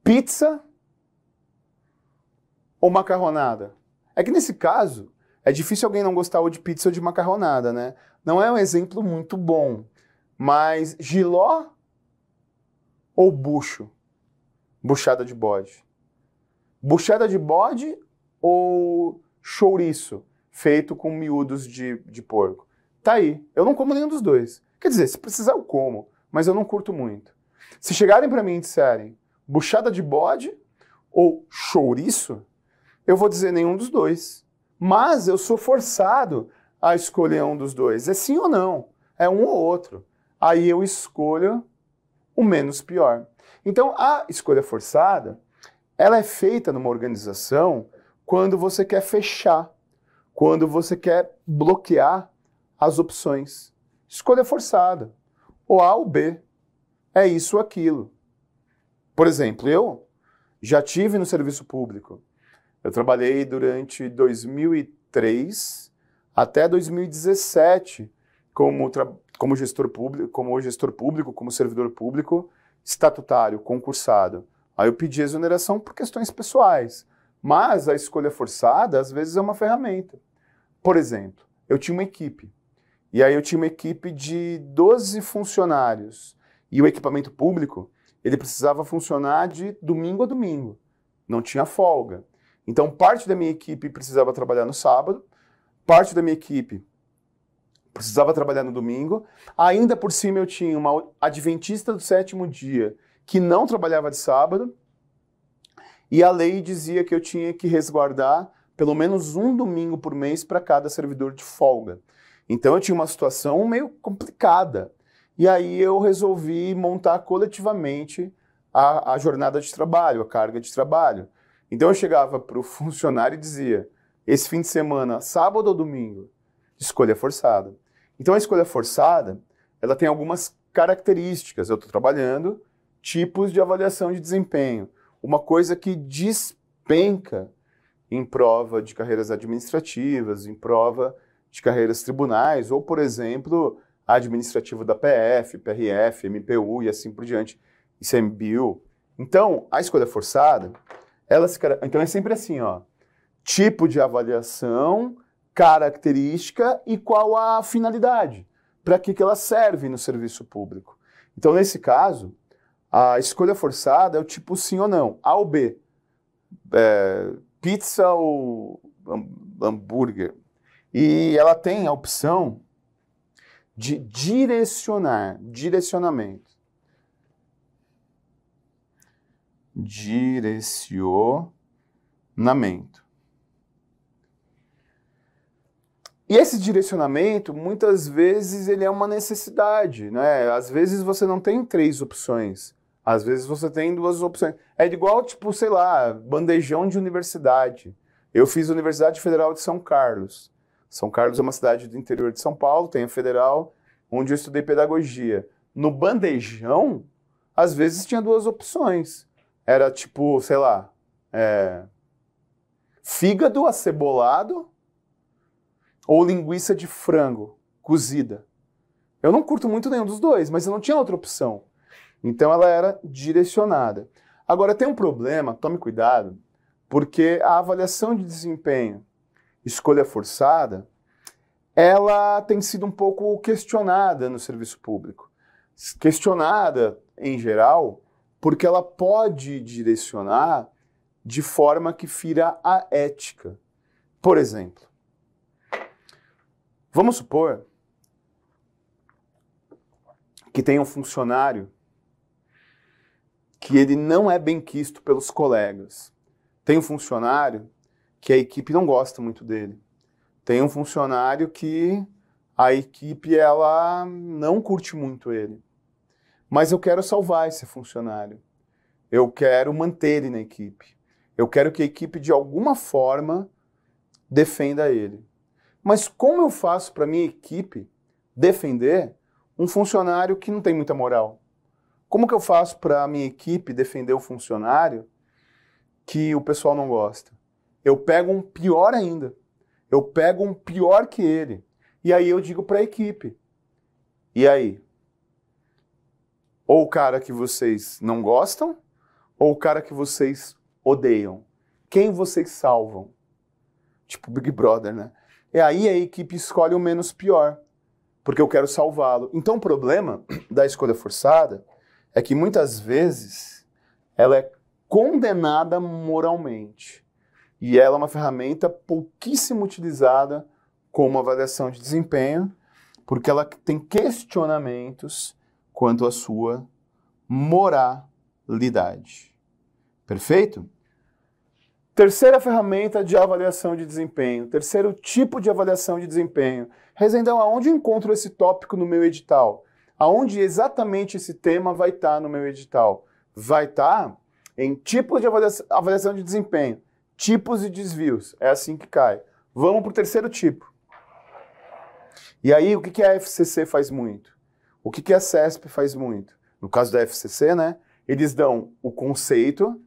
B: pizza ou macarronada? É que nesse caso, é difícil alguém não gostar ou de pizza ou de macarronada, né? Não é um exemplo muito bom, mas jiló ou bucho? Buchada de bode. Buchada de bode ou chouriço, feito com miúdos de porco? Tá aí. Eu não como nenhum dos dois. Quer dizer, se precisar eu como, mas eu não curto muito. Se chegarem para mim e disserem buchada de bode ou chouriço, eu vou dizer nenhum dos dois. Mas eu sou forçado a escolher um dos dois. É sim ou não? É um ou outro. Aí eu escolho o menos pior. Então, a escolha forçada, ela é feita numa organização quando você quer fechar, quando você quer bloquear as opções. Escolha forçada. Ou A ou B. É isso ou aquilo. Por exemplo, eu já tive no serviço público. Eu trabalhei durante 2003 até 2017 como gestor público, como servidor público estatutário, concursado. Aí eu pedi exoneração por questões pessoais. Mas a escolha forçada, às vezes, é uma ferramenta. Por exemplo, eu tinha uma equipe. E aí eu tinha uma equipe de 12 funcionários. E o equipamento público, ele precisava funcionar de domingo a domingo. Não tinha folga. Então, parte da minha equipe precisava trabalhar no sábado, parte da minha equipe precisava trabalhar no domingo. Ainda por cima eu tinha uma adventista do sétimo dia que não trabalhava de sábado. E a lei dizia que eu tinha que resguardar pelo menos um domingo por mês para cada servidor de folga. Então eu tinha uma situação meio complicada. E aí eu resolvi montar coletivamente a jornada de trabalho, a carga de trabalho. Então eu chegava para o funcionário e dizia, esse fim de semana, sábado ou domingo, escolha forçada. Então a escolha forçada, ela tem algumas características. Eu estou trabalhando tipos de avaliação de desempenho. Uma coisa que despenca em prova de carreiras administrativas, em prova de carreiras tribunais, ou, por exemplo, administrativo da PF, PRF, MPU e assim por diante, ICMBio. Então, a escolha forçada, então é sempre assim, ó, tipo de avaliação, característica e qual a finalidade, para que ela serve no serviço público. Então, nesse caso, a escolha forçada é o tipo sim ou não, A ou B, pizza ou hambúrguer. E ela tem a opção de direcionamento. Direcionamento. E esse direcionamento, muitas vezes, ele é uma necessidade, né? Às vezes você não tem 3 opções. Às vezes você tem 2 opções. É igual, tipo, sei lá, bandejão de universidade. Eu fiz a Universidade Federal de São Carlos. São Carlos é uma cidade do interior de São Paulo, tem a Federal, onde eu estudei pedagogia. No bandejão, às vezes tinha 2 opções. Era tipo, sei lá, fígado acebolado ou linguiça de frango cozida. Eu não curto muito nenhum dos 2, mas eu não tinha outra opção. Então ela era direcionada. Agora tem um problema, tome cuidado, porque a avaliação de desempenho, escolha forçada, ela tem sido um pouco questionada no serviço público. Questionada, em geral, porque ela pode direcionar de forma que fira a ética. Por exemplo, vamos supor que tem um funcionário que ele não é bem quisto pelos colegas. Tem um funcionário que a equipe não gosta muito dele. Tem um funcionário que a equipe ela não curte muito ele. Mas eu quero salvar esse funcionário. Eu quero manter ele na equipe. Eu quero que a equipe, de alguma forma, defenda ele. Mas como eu faço para a minha equipe defender um funcionário que não tem muita moral? Como que eu faço para a minha equipe defender o funcionário que o pessoal não gosta? Eu pego um pior ainda. Eu pego um pior que ele. E aí eu digo para a equipe. E aí? Ou o cara que vocês não gostam, ou o cara que vocês odeiam? Quem vocês salvam? Tipo Big Brother, né? E aí a equipe escolhe o menos pior, porque eu quero salvá-lo. Então o problema da escolha forçada é que muitas vezes ela é condenada moralmente. E ela é uma ferramenta pouquíssimo utilizada como avaliação de desempenho, porque ela tem questionamentos quanto à sua moralidade. Perfeito? Terceira ferramenta de avaliação de desempenho, terceiro tipo de avaliação de desempenho. Rezendão, aonde eu encontro esse tópico no meu edital? Aonde exatamente esse tema vai estar no meu edital? Vai estar em tipos de avaliação de desempenho, tipos e desvios. É assim que cai. Vamos para o terceiro tipo. E aí, o que a FCC faz muito? O que a CESP faz muito? No caso da FCC, né? Eles dão o conceito.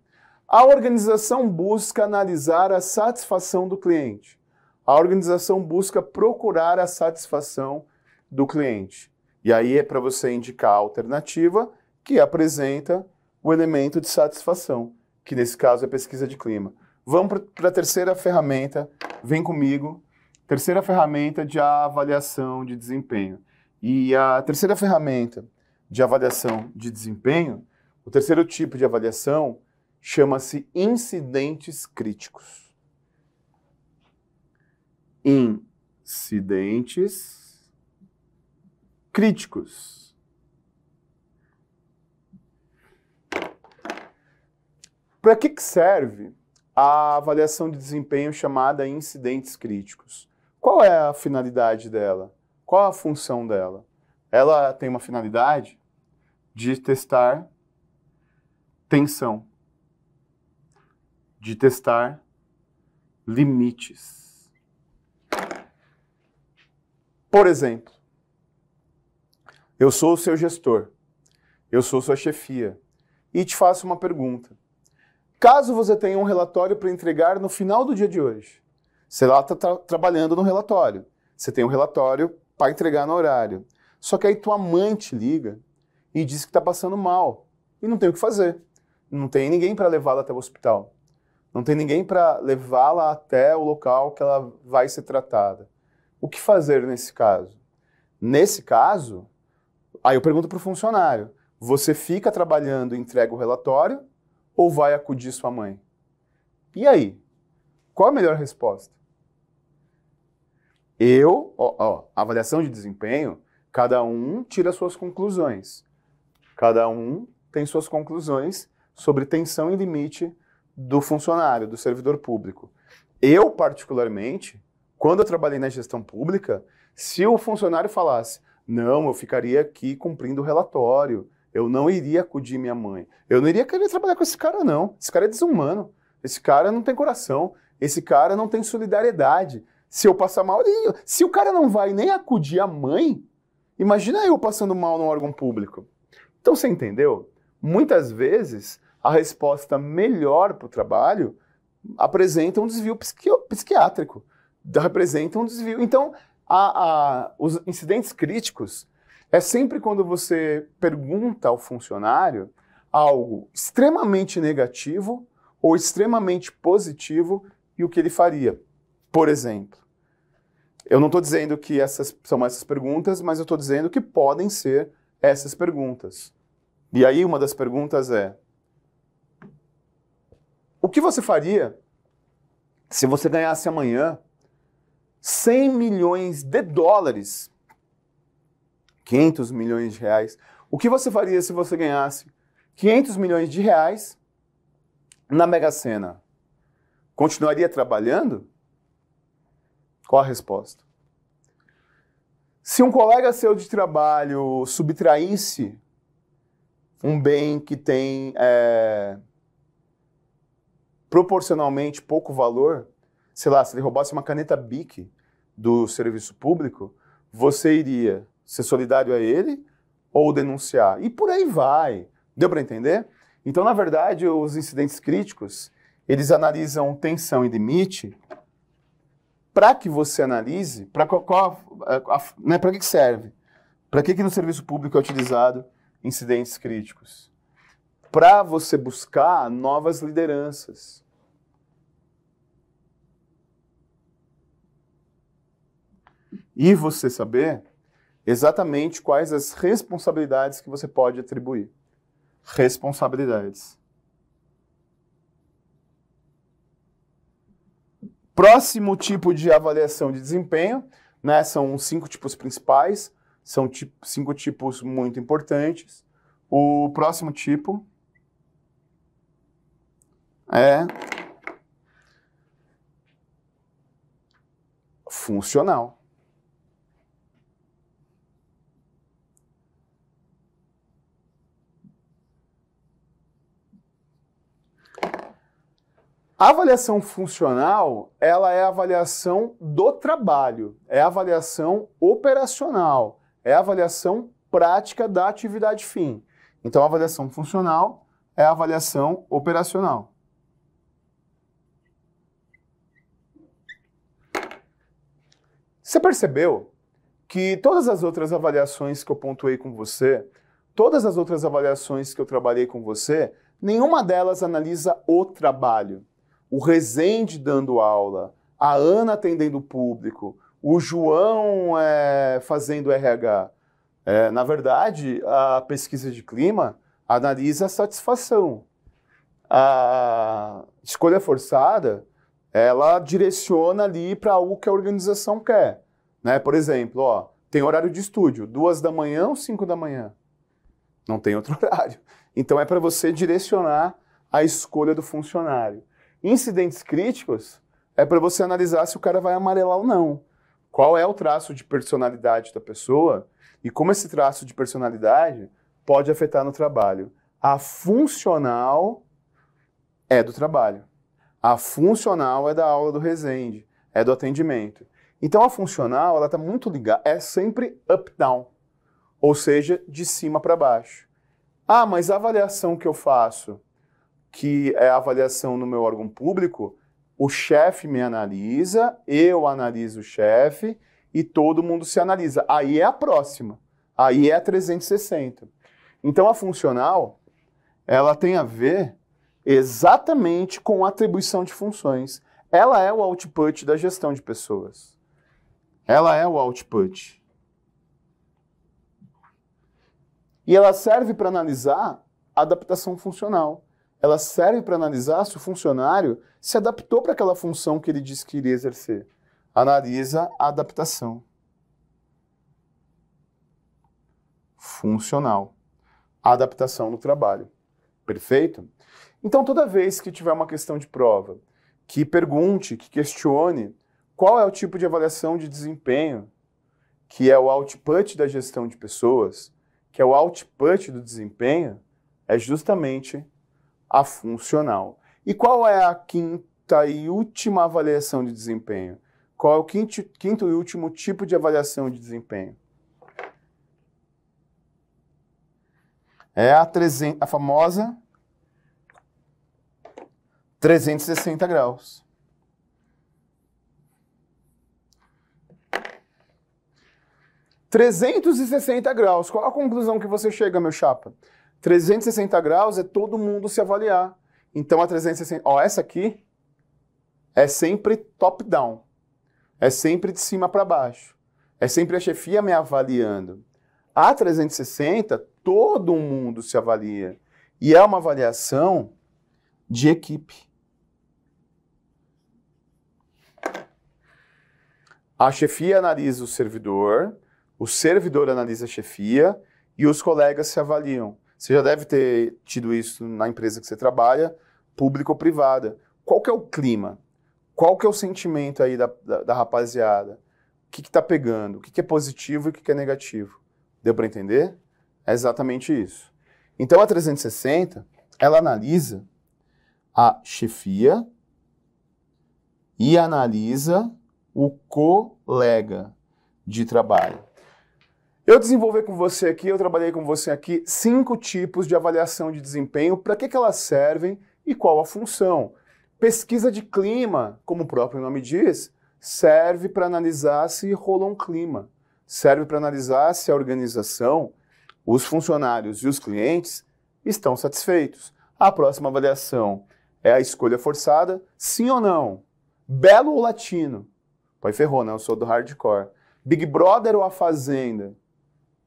B: A organização busca analisar a satisfação do cliente. A organização busca procurar a satisfação do cliente. E aí é para você indicar a alternativa que apresenta o elemento de satisfação, que nesse caso é pesquisa de clima. Vamos para a terceira ferramenta, vem comigo. Terceira ferramenta de avaliação de desempenho. E a terceira ferramenta de avaliação de desempenho, o terceiro tipo de avaliação, chama-se incidentes críticos. Incidentes críticos. Para que serve a avaliação de desempenho chamada incidentes críticos? Qual é a finalidade dela? Qual a função dela? ela tem uma finalidade de testar tensão, de testar limites. Por exemplo, eu sou o seu gestor, eu sou sua chefia e te faço uma pergunta. Caso você tenha um relatório para entregar no final do dia de hoje, você lá está trabalhando no relatório, você tem um relatório para entregar no horário, só que aí tua mãe te liga e diz que está passando mal e não tem o que fazer. Não tem ninguém para levá-la até o hospital. Não tem ninguém para levá-la até o local que ela vai ser tratada. O que fazer nesse caso? Nesse caso, aí eu pergunto para o funcionário, você fica trabalhando e entrega o relatório ou vai acudir sua mãe? E aí? Qual a melhor resposta? Avaliação de desempenho, cada um tira suas conclusões. Cada um tem suas conclusões sobre tensão e limite do funcionário, do servidor público. Eu, particularmente, quando eu trabalhei na gestão pública, se o funcionário falasse, não, eu ficaria aqui cumprindo o relatório, eu não iria acudir minha mãe, eu não iria querer trabalhar com esse cara, não. Esse cara é desumano, esse cara não tem coração, esse cara não tem solidariedade. Se eu passar mal, se o cara não vai nem acudir a mãe, imagina eu passando mal num órgão público. Então você entendeu? Muitas vezes a resposta melhor para o trabalho apresenta um desvio psiquiátrico, representa um desvio. Então, os incidentes críticos é sempre quando você pergunta ao funcionário algo extremamente negativo ou extremamente positivo e o que ele faria. Por exemplo, eu não estou dizendo que são essas perguntas, mas eu estou dizendo que podem ser essas perguntas. E aí uma das perguntas é, o que você faria se você ganhasse amanhã 100 milhões de dólares, 500 milhões de reais? O que você faria se você ganhasse 500 milhões de reais na Mega Sena? Continuaria trabalhando? Qual a resposta? Se um colega seu de trabalho subtraísse um bem que tem proporcionalmente pouco valor, sei lá, se ele roubasse uma caneta Bic do serviço público, você iria ser solidário a ele ou denunciar? E por aí vai. Deu para entender? Então, na verdade, os incidentes críticos, eles analisam tensão e limite para que você analise, para que serve? Para que no serviço público é utilizado incidentes críticos? Para você buscar novas lideranças. E você saber exatamente quais as responsabilidades que você pode atribuir. Responsabilidades. Próximo tipo de avaliação de desempenho, né, são 5 tipos principais, são 5 tipos muito importantes. O próximo tipo é funcional. A avaliação funcional, ela é a avaliação do trabalho, é a avaliação operacional, é a avaliação prática da atividade fim. Então, a avaliação funcional é a avaliação operacional. Você percebeu que todas as outras avaliações que eu pontuei com você, todas as outras avaliações que eu trabalhei com você, nenhuma delas analisa o trabalho. O Rezende dando aula, a Ana atendendo o público, o João fazendo RH. Na verdade, a pesquisa de clima analisa a satisfação. A escolha forçada, ela direciona ali para algo que a organização quer. Né? Por exemplo, tem horário de estúdio, 2 da manhã ou 5 da manhã? Não tem outro horário. Então é para você direcionar a escolha do funcionário. Incidentes críticos é para você analisar se o cara vai amarelar ou não. Qual é o traço de personalidade da pessoa e como esse traço de personalidade pode afetar no trabalho. A funcional é do trabalho. A funcional é da aula do Resende, é do atendimento. Então a funcional, ela está muito ligada, é sempre up-down, ou seja, de cima para baixo. Ah, mas a avaliação que eu faço, que é a avaliação no meu órgão público, o chefe me analisa, eu analiso o chefe e todo mundo se analisa. Aí é a próxima, aí é a 360. Então a funcional, ela tem a ver exatamente com a atribuição de funções. Ela é o output da gestão de pessoas. Ela é o output. E ela serve para analisar a adaptação funcional. Ela serve para analisar se o funcionário se adaptou para aquela função que ele disse que iria exercer. Analisa a adaptação. Funcional. A adaptação no trabalho. Perfeito? Então, toda vez que tiver uma questão de prova, que pergunte, que questione qual é o tipo de avaliação de desempenho, que é o output da gestão de pessoas, que é o output do desempenho, é justamente a funcional. E qual é a quinta e última avaliação de desempenho? Qual é o quinto e último tipo de avaliação de desempenho? É a famosa 360 graus. 360 graus. Qual a conclusão que você chega, meu chapa? 360 graus é todo mundo se avaliar. Então a 360... Ó, essa aqui é sempre top-down. É sempre de cima para baixo. É sempre a chefia me avaliando. A 360, todo mundo se avalia. E é uma avaliação de equipe. A chefia analisa o servidor analisa a chefia e os colegas se avaliam. Você já deve ter tido isso na empresa que você trabalha, pública ou privada. Qual que é o clima? Qual que é o sentimento aí da rapaziada? O que está pegando? O que é positivo e o que é negativo? Deu para entender? É exatamente isso. Então a 360, ela analisa a chefia e analisa o colega de trabalho. Eu desenvolvi com você aqui, eu trabalhei com você aqui 5 tipos de avaliação de desempenho, para que elas servem e qual a função. Pesquisa de clima, como o próprio nome diz, serve para analisar se rolou um clima, serve para analisar se a organização, os funcionários e os clientes estão satisfeitos. A próxima avaliação é a escolha forçada, sim ou não? Belo ou latino? Pô, ferrou, né? Eu sou do hardcore. Big Brother ou A Fazenda?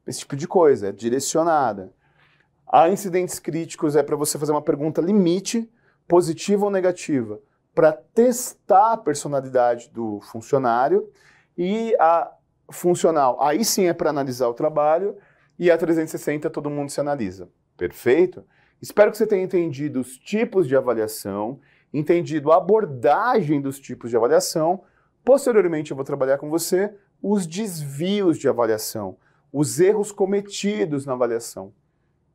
B: Esse tipo de coisa, é direcionada. A incidentes críticos é para você fazer uma pergunta limite, positiva ou negativa, para testar a personalidade do funcionário. E a funcional, aí sim é para analisar o trabalho, e a 360 todo mundo se analisa. Perfeito? Espero que você tenha entendido os tipos de avaliação, entendido a abordagem dos tipos de avaliação. Posteriormente eu vou trabalhar com você os desvios de avaliação, os erros cometidos na avaliação.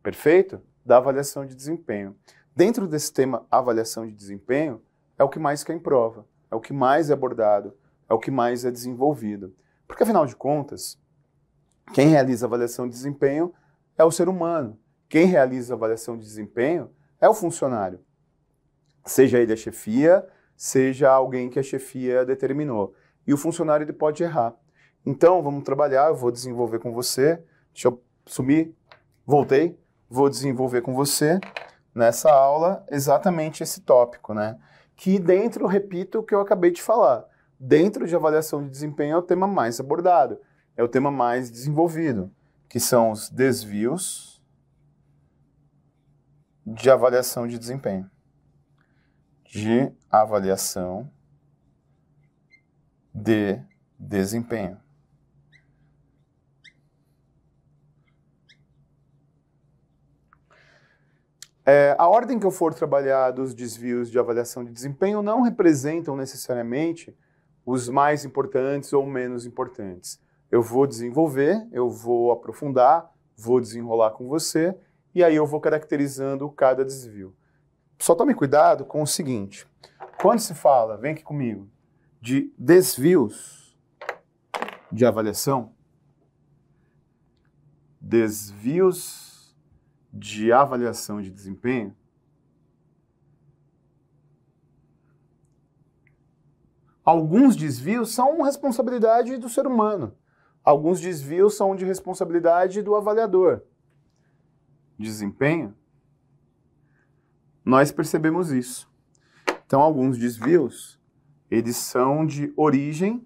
B: Perfeito? Da avaliação de desempenho. Dentro desse tema avaliação de desempenho, é o que mais cai em prova, é o que mais é abordado, é o que mais é desenvolvido. Porque, afinal de contas, quem realiza a avaliação de desempenho é o ser humano. Quem realiza a avaliação de desempenho é o funcionário. Seja ele a chefia, seja alguém que a chefia determinou. E o funcionário ele pode errar. Então, vamos trabalhar, eu vou desenvolver com você. Deixa eu sumir, voltei. Vou desenvolver com você, nessa aula, exatamente esse tópico, né? Que dentro, repito o que eu acabei de falar, dentro de avaliação de desempenho é o tema mais abordado, é o tema mais desenvolvido, que são os desvios de avaliação de desempenho. De avaliação de desempenho. A ordem que eu for trabalhar dos desvios de avaliação de desempenho não representam necessariamente os mais importantes ou menos importantes. Eu vou desenvolver, eu vou aprofundar, vou desenrolar com você, e aí eu vou caracterizando cada desvio. Só tome cuidado com o seguinte, quando se fala, vem aqui comigo, de desvios de avaliação, desvios de avaliação de desempenho, alguns desvios são responsabilidade do ser humano. Alguns desvios são de responsabilidade do avaliador. Desempenho, nós percebemos isso. Então, alguns desvios, eles são de origem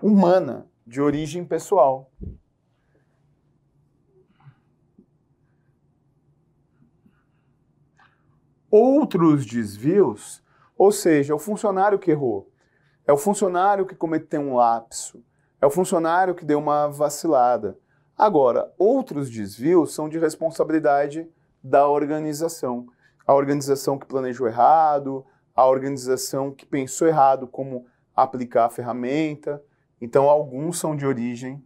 B: humana, de origem pessoal. Outros desvios, ou seja, é o funcionário que errou, é o funcionário que cometeu um lapso, é o funcionário que deu uma vacilada. Agora, outros desvios são de responsabilidade da organização. A organização que planejou errado, a organização que pensou errado como aplicar a ferramenta. Então, alguns são de origem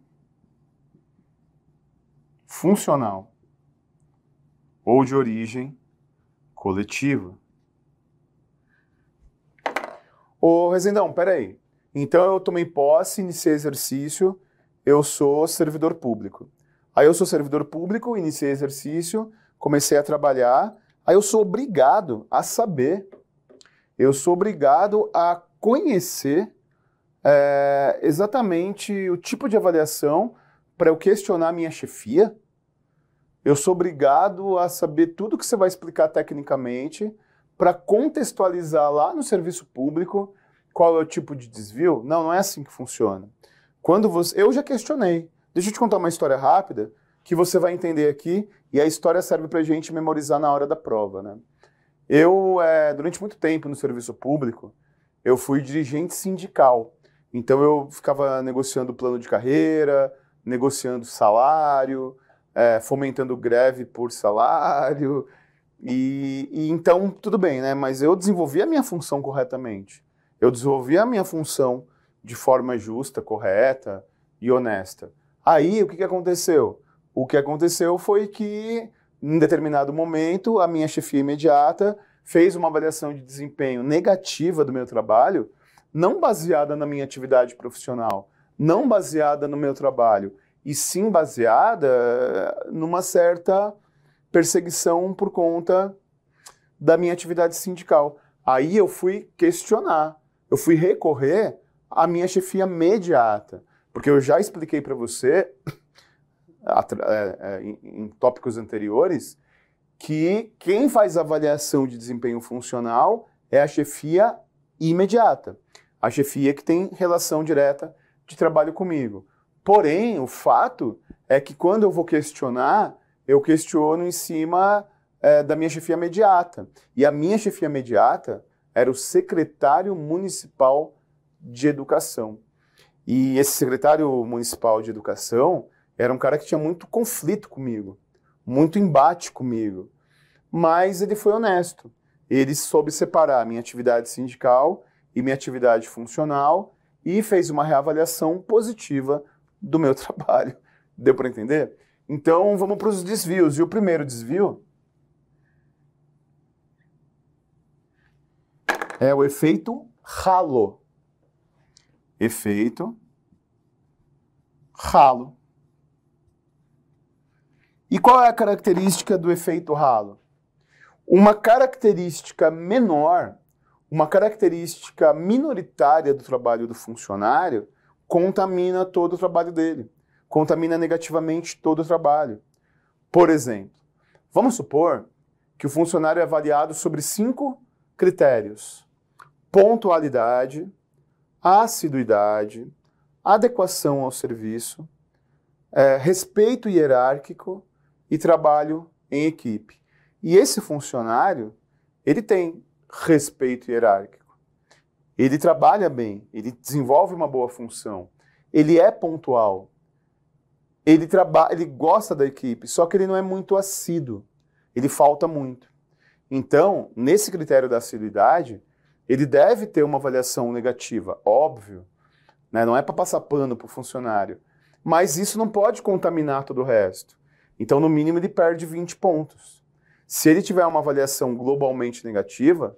B: funcional ou de origem coletiva. Ô, Rezendão, peraí. Então eu tomei posse, iniciei exercício, eu sou servidor público. Aí eu sou servidor público, iniciei exercício, comecei a trabalhar, aí eu sou obrigado a saber, eu sou obrigado a conhecer exatamente o tipo de avaliação para eu questionar a minha chefia. Eu sou obrigado a saber tudo que você vai explicar tecnicamente para contextualizar lá no serviço público qual é o tipo de desvio. Não, não é assim que funciona. Eu já questionei. Deixa eu te contar uma história rápida que você vai entender aqui e a história serve para a gente memorizar na hora da prova, né? Eu, durante muito tempo no serviço público, eu fui dirigente sindical. Então eu ficava negociando plano de carreira, negociando salário, fomentando greve por salário, e então tudo bem, né? Mas eu desenvolvi a minha função corretamente. Eu desenvolvi a minha função de forma justa, correta e honesta. Aí o que aconteceu? O que aconteceu foi que, em determinado momento, a minha chefia imediata fez uma avaliação de desempenho negativa do meu trabalho, não baseada na minha atividade profissional, não baseada no meu trabalho, e sim baseada numa certa perseguição por conta da minha atividade sindical. Aí eu fui questionar, eu fui recorrer à minha chefia imediata, porque eu já expliquei para você, em tópicos anteriores, que quem faz avaliação de desempenho funcional é a chefia imediata, a chefia que tem relação direta de trabalho comigo. Porém, o fato é que quando eu vou questionar, eu questiono em cima da minha chefia imediata. E a minha chefia imediata era o secretário municipal de educação. E esse secretário municipal de educação era um cara que tinha muito conflito comigo, muito embate comigo. Mas ele foi honesto. Ele soube separar minha atividade sindical e minha atividade funcional e fez uma reavaliação positiva do meu trabalho. Deu para entender? Então, vamos para os desvios. E o primeiro desvio é o efeito halo. Efeito halo. E qual é a característica do efeito halo? Uma característica menor, uma característica minoritária do trabalho do funcionário contamina todo o trabalho dele, contamina negativamente todo o trabalho. Por exemplo, vamos supor que o funcionário é avaliado sobre 5 critérios: pontualidade, assiduidade, adequação ao serviço, respeito hierárquico e trabalho em equipe. E esse funcionário, ele tem respeito hierárquico. Ele trabalha bem, ele desenvolve uma boa função, ele é pontual, ele gosta da equipe, só que ele não é muito assíduo, ele falta muito. Então, nesse critério da assiduidade, ele deve ter uma avaliação negativa, óbvio, né? Não é para passar pano para o funcionário, mas isso não pode contaminar todo o resto. Então, no mínimo, ele perde 20 pontos. Se ele tiver uma avaliação globalmente negativa,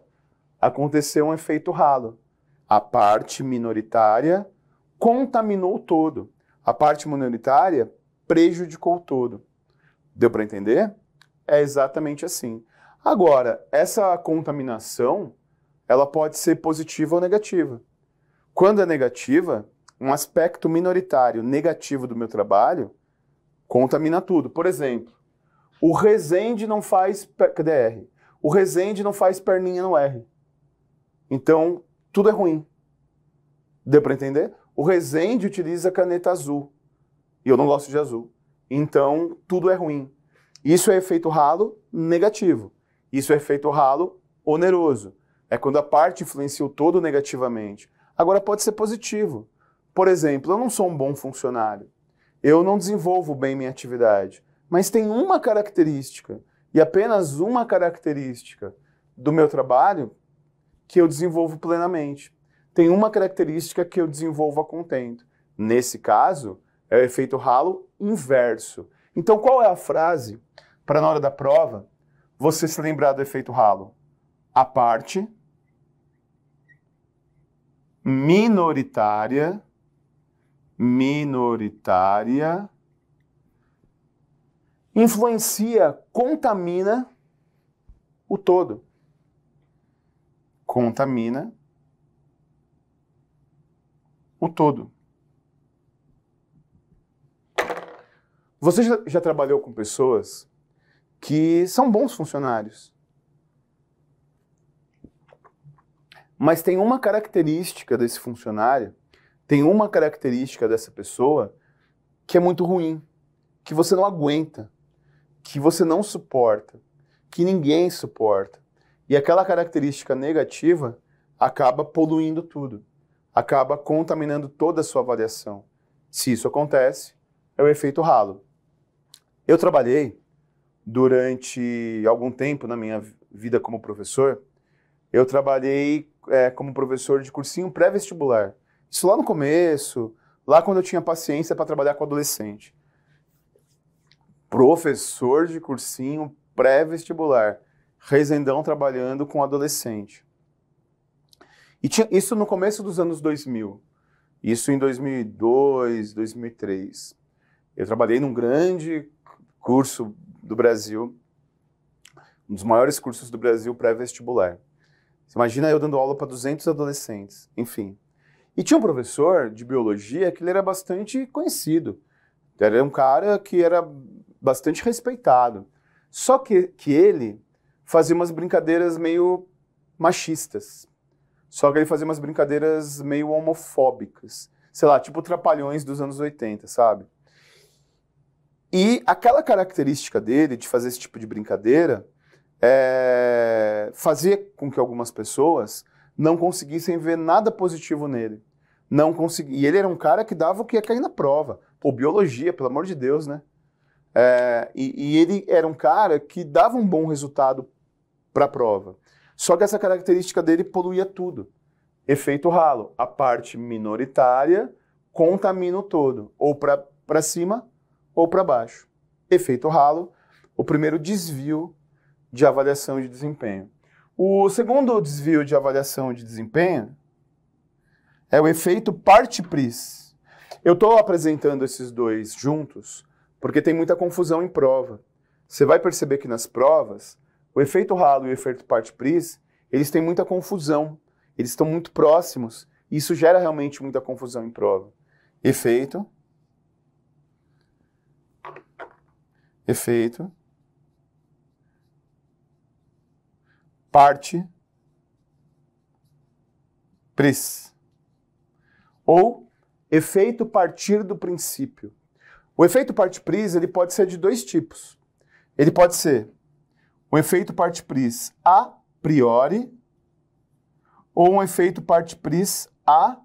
B: aconteceu um efeito halo. A parte minoritária contaminou o todo. A parte minoritária prejudicou o todo. Deu para entender? É exatamente assim. Agora, essa contaminação, ela pode ser positiva ou negativa. Quando é negativa, um aspecto minoritário negativo do meu trabalho contamina tudo. Por exemplo, o Rezende não faz... Cadê R? O Rezende não faz perninha no R. Então, tudo é ruim. Deu para entender? O Rezende utiliza caneta azul. E eu não gosto de azul. Então, tudo é ruim. Isso é efeito halo negativo. Isso é efeito halo oneroso. É quando a parte influencia o todo negativamente. Agora, pode ser positivo. Por exemplo, eu não sou um bom funcionário. Eu não desenvolvo bem minha atividade. Mas tem uma característica, e apenas uma característica do meu trabalho que eu desenvolvo plenamente. Tem uma característica que eu desenvolvo a contento. Nesse caso, é o efeito halo inverso. Então, qual é a frase para, na hora da prova, você se lembrar do efeito halo? A parte minoritária influencia, contamina o todo. Contamina o todo. Você já trabalhou com pessoas que são bons funcionários, mas tem uma característica desse funcionário, tem uma característica dessa pessoa que é muito ruim, que você não aguenta, que você não suporta, que ninguém suporta. E aquela característica negativa acaba poluindo tudo, acaba contaminando toda a sua avaliação. Se isso acontece, é o efeito halo. Eu trabalhei durante algum tempo na minha vida como professor, eu trabalhei como professor de cursinho pré-vestibular. Isso lá no começo, lá quando eu tinha paciência para trabalhar com adolescente. Professor de cursinho pré-vestibular. Rezendão trabalhando com adolescente. E tinha isso no começo dos anos 2000. Isso em 2002, 2003. Eu trabalhei num grande curso do Brasil, um dos maiores cursos do Brasil pré-vestibular. Você imagina eu dando aula para 200 adolescentes, enfim. E tinha um professor de biologia que ele era bastante conhecido. Era um cara que era bastante respeitado. Só que ele fazia umas brincadeiras meio machistas. Só que ele fazia umas brincadeiras meio homofóbicas. Sei lá, tipo Trapalhões dos anos 80, sabe? E aquela característica dele, de fazer esse tipo de brincadeira, fazia com que algumas pessoas não conseguissem ver nada positivo nele. Não conseguia. E ele era um cara que dava o que ia cair na prova. Pô, biologia, pelo amor de Deus, né? E ele era um cara que dava um bom resultado para a prova. Só que essa característica dele poluía tudo. Efeito halo. A parte minoritária contamina o todo. Ou para cima ou para baixo. Efeito halo. O primeiro desvio de avaliação de desempenho. O segundo desvio de avaliação de desempenho é o efeito parte-pris. Eu estou apresentando esses dois juntos porque tem muita confusão em prova. Você vai perceber que nas provas, o efeito halo e o efeito parte-pris, eles têm muita confusão. Eles estão muito próximos. E isso gera realmente muita confusão em prova. Efeito. Parte-pris. Ou efeito partir do princípio. O efeito parte-pris ele pode ser de dois tipos. Ele pode ser um efeito parte-pris a priori ou um efeito parte-pris a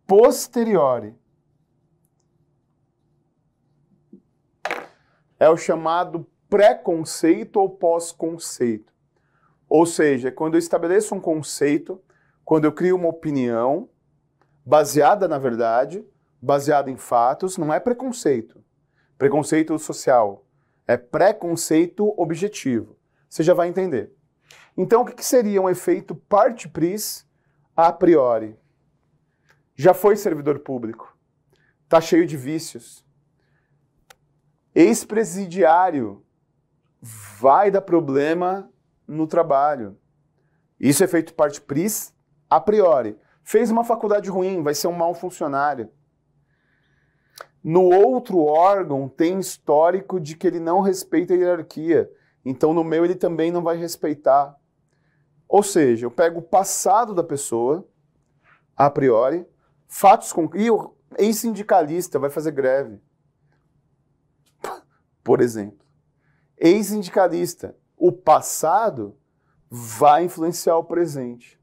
B: posteriori. É o chamado pré-conceito ou pós-conceito. Ou seja, quando eu estabeleço um conceito quando eu crio uma opinião baseada na verdade, baseada em fatos, não é preconceito. Preconceito social. É preconceito objetivo. Você já vai entender. Então, o que seria um efeito parte-pris a priori? Já foi servidor público. Está cheio de vícios. Ex-presidiário vai dar problema no trabalho. Isso é efeito parte-pris a priori. Fez uma faculdade ruim, vai ser um mau funcionário. No outro órgão tem histórico de que ele não respeita a hierarquia. Então no meu ele também não vai respeitar. Ou seja, eu pego o passado da pessoa, a priori, fatos concretos. E o ex-sindicalista vai fazer greve. Por exemplo. Ex-sindicalista. O passado vai influenciar o presente.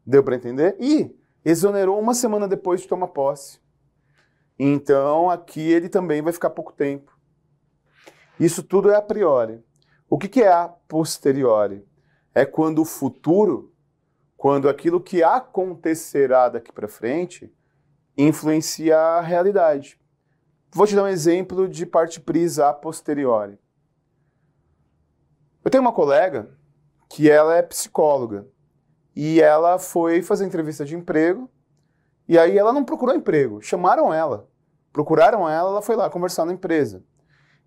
B: Deu para entender? E exonerou uma semana depois de tomar posse. Então, aqui ele também vai ficar pouco tempo. Isso tudo é a priori. O que é a posteriori? É quando o futuro, quando aquilo que acontecerá daqui para frente, influencia a realidade. Vou te dar um exemplo de parte-pris a posteriori. Eu tenho uma colega que ela é psicóloga. E ela foi fazer entrevista de emprego, e aí ela não procurou emprego, chamaram ela, procuraram ela, ela foi lá conversar na empresa.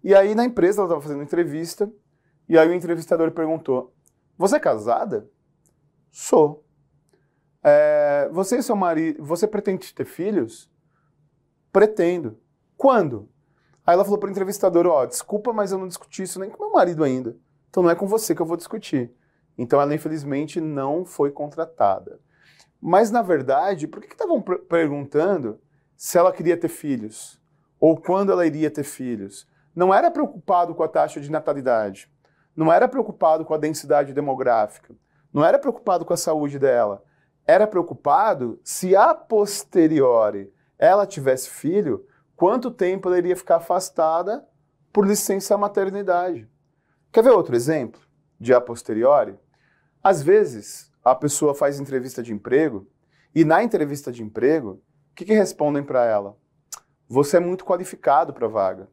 B: E aí na empresa ela estava fazendo entrevista, e aí o entrevistador perguntou, você é casada? Sou. Você e seu marido, você pretende ter filhos? Pretendo. Quando? Aí ela falou para o entrevistador, desculpa, mas eu não discuti isso nem com meu marido ainda, então não é com você que eu vou discutir. Então ela, infelizmente, não foi contratada. Mas, na verdade, por que estavam perguntando se ela queria ter filhos? Ou quando ela iria ter filhos? Não era preocupado com a taxa de natalidade. Não era preocupado com a densidade demográfica. Não era preocupado com a saúde dela. Era preocupado se, a posteriori, ela tivesse filho, quanto tempo ela iria ficar afastada por licença maternidade. Quer ver outro exemplo de a posteriori? Às vezes, a pessoa faz entrevista de emprego e na entrevista de emprego, o que respondem para ela? Você é muito qualificado para a vaga.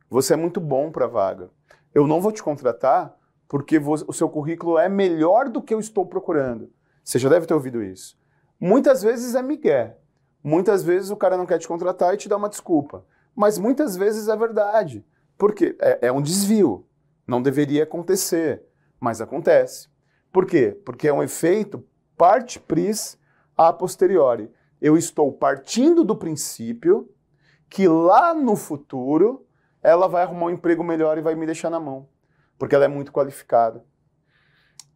B: Você é muito bom para a vaga. Eu não vou te contratar porque o seu currículo é melhor do que eu estou procurando. Você já deve ter ouvido isso. Muitas vezes é migué. Muitas vezes o cara não quer te contratar e te dá uma desculpa. Mas muitas vezes é verdade. Porque é um desvio. Não deveria acontecer, mas acontece. Por quê? Porque é um efeito parte-pris a posteriori. Eu estou partindo do princípio que lá no futuro ela vai arrumar um emprego melhor e vai me deixar na mão, porque ela é muito qualificada.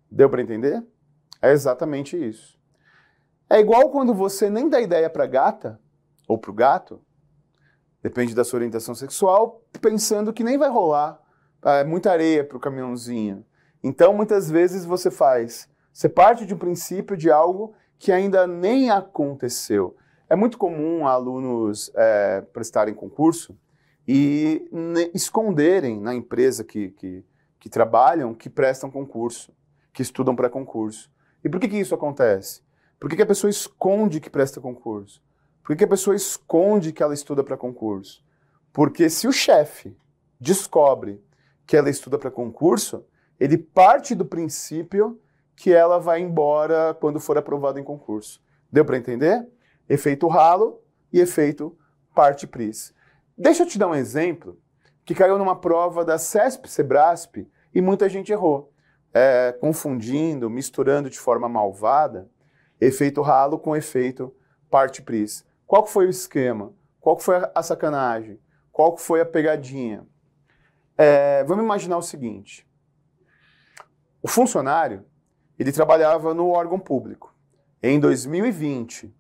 B: Deu para entender? É exatamente isso. É igual quando você nem dá ideia para a gata ou para o gato, depende da sua orientação sexual, pensando que nem vai rolar, é muita areia para o caminhãozinho. Então, muitas vezes você parte de um princípio de algo que ainda nem aconteceu. É muito comum alunos prestarem concurso e esconderem na empresa que trabalham que prestam concurso, que estudam para concurso. E por que isso acontece? Por que a pessoa esconde que presta concurso? Por que a pessoa esconde que ela estuda para concurso? Porque se o chefe descobre que ela estuda para concurso, ele parte do princípio que ela vai embora quando for aprovada em concurso. Deu para entender? Efeito ralo e efeito parte-pris. Deixa eu te dar um exemplo que caiu numa prova da CESP-Sebrasp e muita gente errou, confundindo, misturando de forma malvada efeito ralo com efeito parte-pris. Qual que foi o esquema? Qual que foi a sacanagem? Qual que foi a pegadinha? Vamos imaginar o seguinte. O funcionário, ele trabalhava no órgão público em 2020.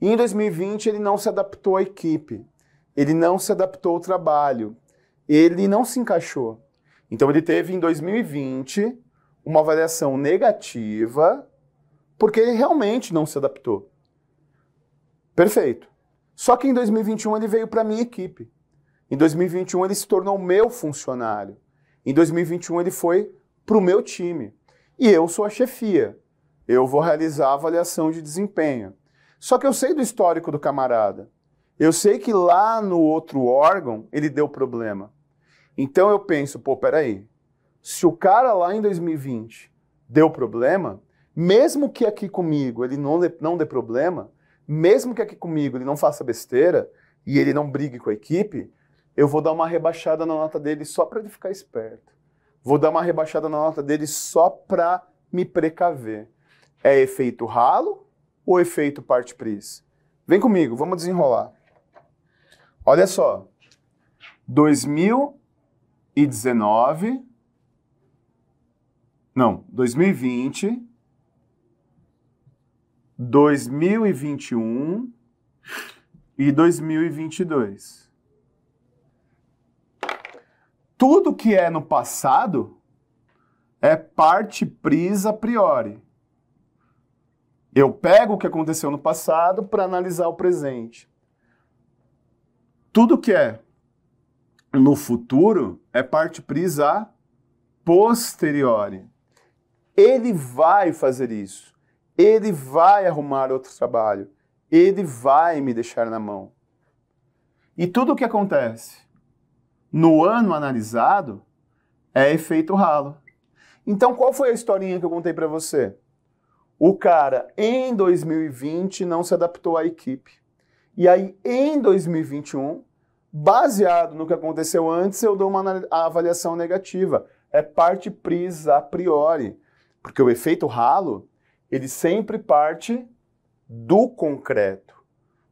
B: E em 2020 ele não se adaptou à equipe, ele não se adaptou ao trabalho, ele não se encaixou. Então ele teve em 2020 uma avaliação negativa porque ele realmente não se adaptou. Perfeito. Só que em 2021 ele veio para a minha equipe. Em 2021 ele se tornou meu funcionário. Em 2021 ele foi para o meu time. E eu sou a chefia. eu vou realizar a avaliação de desempenho. Só que eu sei do histórico do camarada. Eu sei que lá no outro órgão ele deu problema. Então eu penso, pô, peraí, se o cara lá em 2020 deu problema, mesmo que aqui comigo ele não dê problema, mesmo que aqui comigo ele não faça besteira e ele não brigue com a equipe, eu vou dar uma rebaixada na nota dele só para ele ficar esperto. Vou dar uma rebaixada na nota dele só para me precaver. É efeito ralo ou efeito parte-pris? Vem comigo, vamos desenrolar. Olha só, 2019, não, 2020, 2021 e 2022. Tudo que é no passado é parte-pris a priori. Eu pego o que aconteceu no passado para analisar o presente. Tudo que é no futuro é parte-pris a posteriori. Ele vai fazer isso. Ele vai arrumar outro trabalho. Ele vai me deixar na mão. E tudo o que acontece no ano analisado é efeito ralo. Então, qual foi a historinha que eu contei para você? O cara, em 2020, não se adaptou à equipe. E aí, em 2021, baseado no que aconteceu antes, eu dou uma avaliação negativa. É parte-pris a priori. Porque o efeito ralo, ele sempre parte do concreto,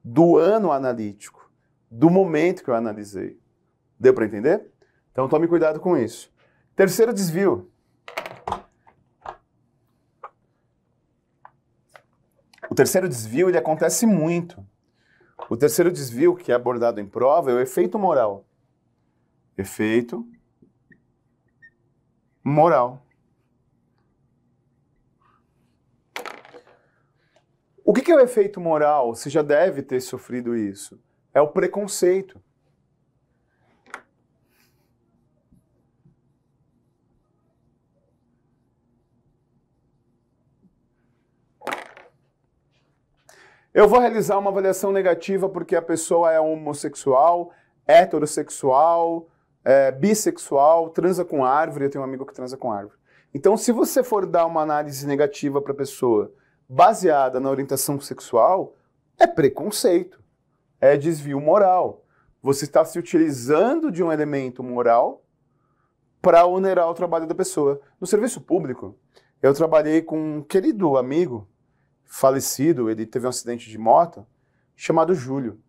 B: do ano analítico, do momento que eu analisei. Deu para entender? Então tome cuidado com isso. Terceiro desvio. O terceiro desvio, ele acontece muito. O terceiro desvio que é abordado em prova é o efeito moral. Efeito moral. O que é o efeito moral? Você já deve ter sofrido isso. É o preconceito. Eu vou realizar uma avaliação negativa porque a pessoa é homossexual, heterossexual, bissexual, transa com árvore. Eu tenho um amigo que transa com árvore. Então, se você for dar uma análise negativa para a pessoa baseada na orientação sexual, é preconceito, é desvio moral. Você está se utilizando de um elemento moral para onerar o trabalho da pessoa. No serviço público, eu trabalhei com um querido amigo, falecido, ele teve um acidente de moto, chamado Júlio.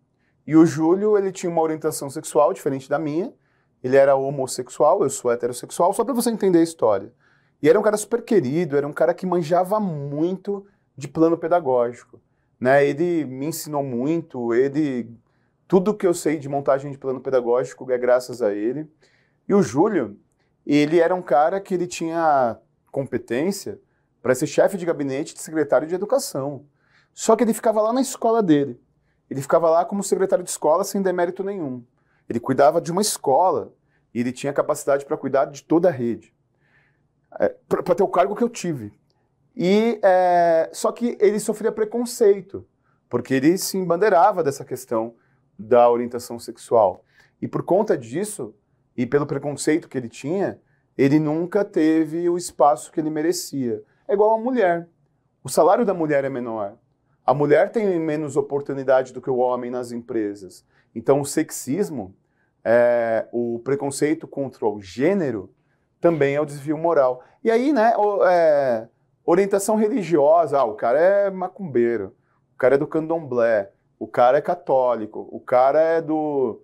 B: E o Júlio, ele tinha uma orientação sexual diferente da minha, ele era homossexual, eu sou heterossexual, só para você entender a história. E era um cara super querido, era um cara que manjava muito de plano pedagógico, né? Ele me ensinou muito, tudo que eu sei de montagem de plano pedagógico é graças a ele. E o Júlio, ele era um cara que ele tinha competência para ser chefe de gabinete de secretário de educação. Só que ele ficava lá na escola dele. Ele ficava lá como secretário de escola sem demérito nenhum. Ele cuidava de uma escola e ele tinha capacidade para cuidar de toda a rede. Para ter o cargo que eu tive. Só que ele sofria preconceito, porque ele se embandeirava dessa questão da orientação sexual. E por conta disso, e pelo preconceito que ele tinha, ele nunca teve o espaço que ele merecia. É igual a mulher. O salário da mulher é menor. A mulher tem menos oportunidade do que o homem nas empresas. Então o sexismo, o preconceito contra o gênero, também é o desvio moral. E aí, né, orientação religiosa, o cara é macumbeiro, o cara é do candomblé, o cara é católico, o cara é do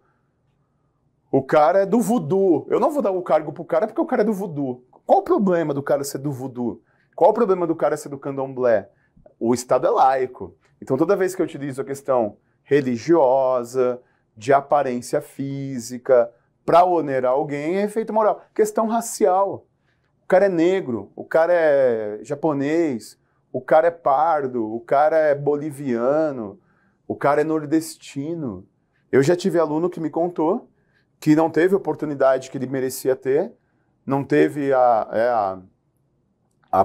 B: voodoo. Eu não vou dar o cargo pro cara porque o cara é do voodoo. Qual o problema do cara ser do voodoo? Qual o problema do cara ser do candomblé? O Estado é laico. Então toda vez que eu utilizo a questão religiosa, de aparência física, para onerar alguém, é efeito moral. Questão racial. O cara é negro, o cara é japonês, o cara é pardo, o cara é boliviano, o cara é nordestino. Eu já tive aluno que me contou que não teve a oportunidade que ele merecia ter, não teve a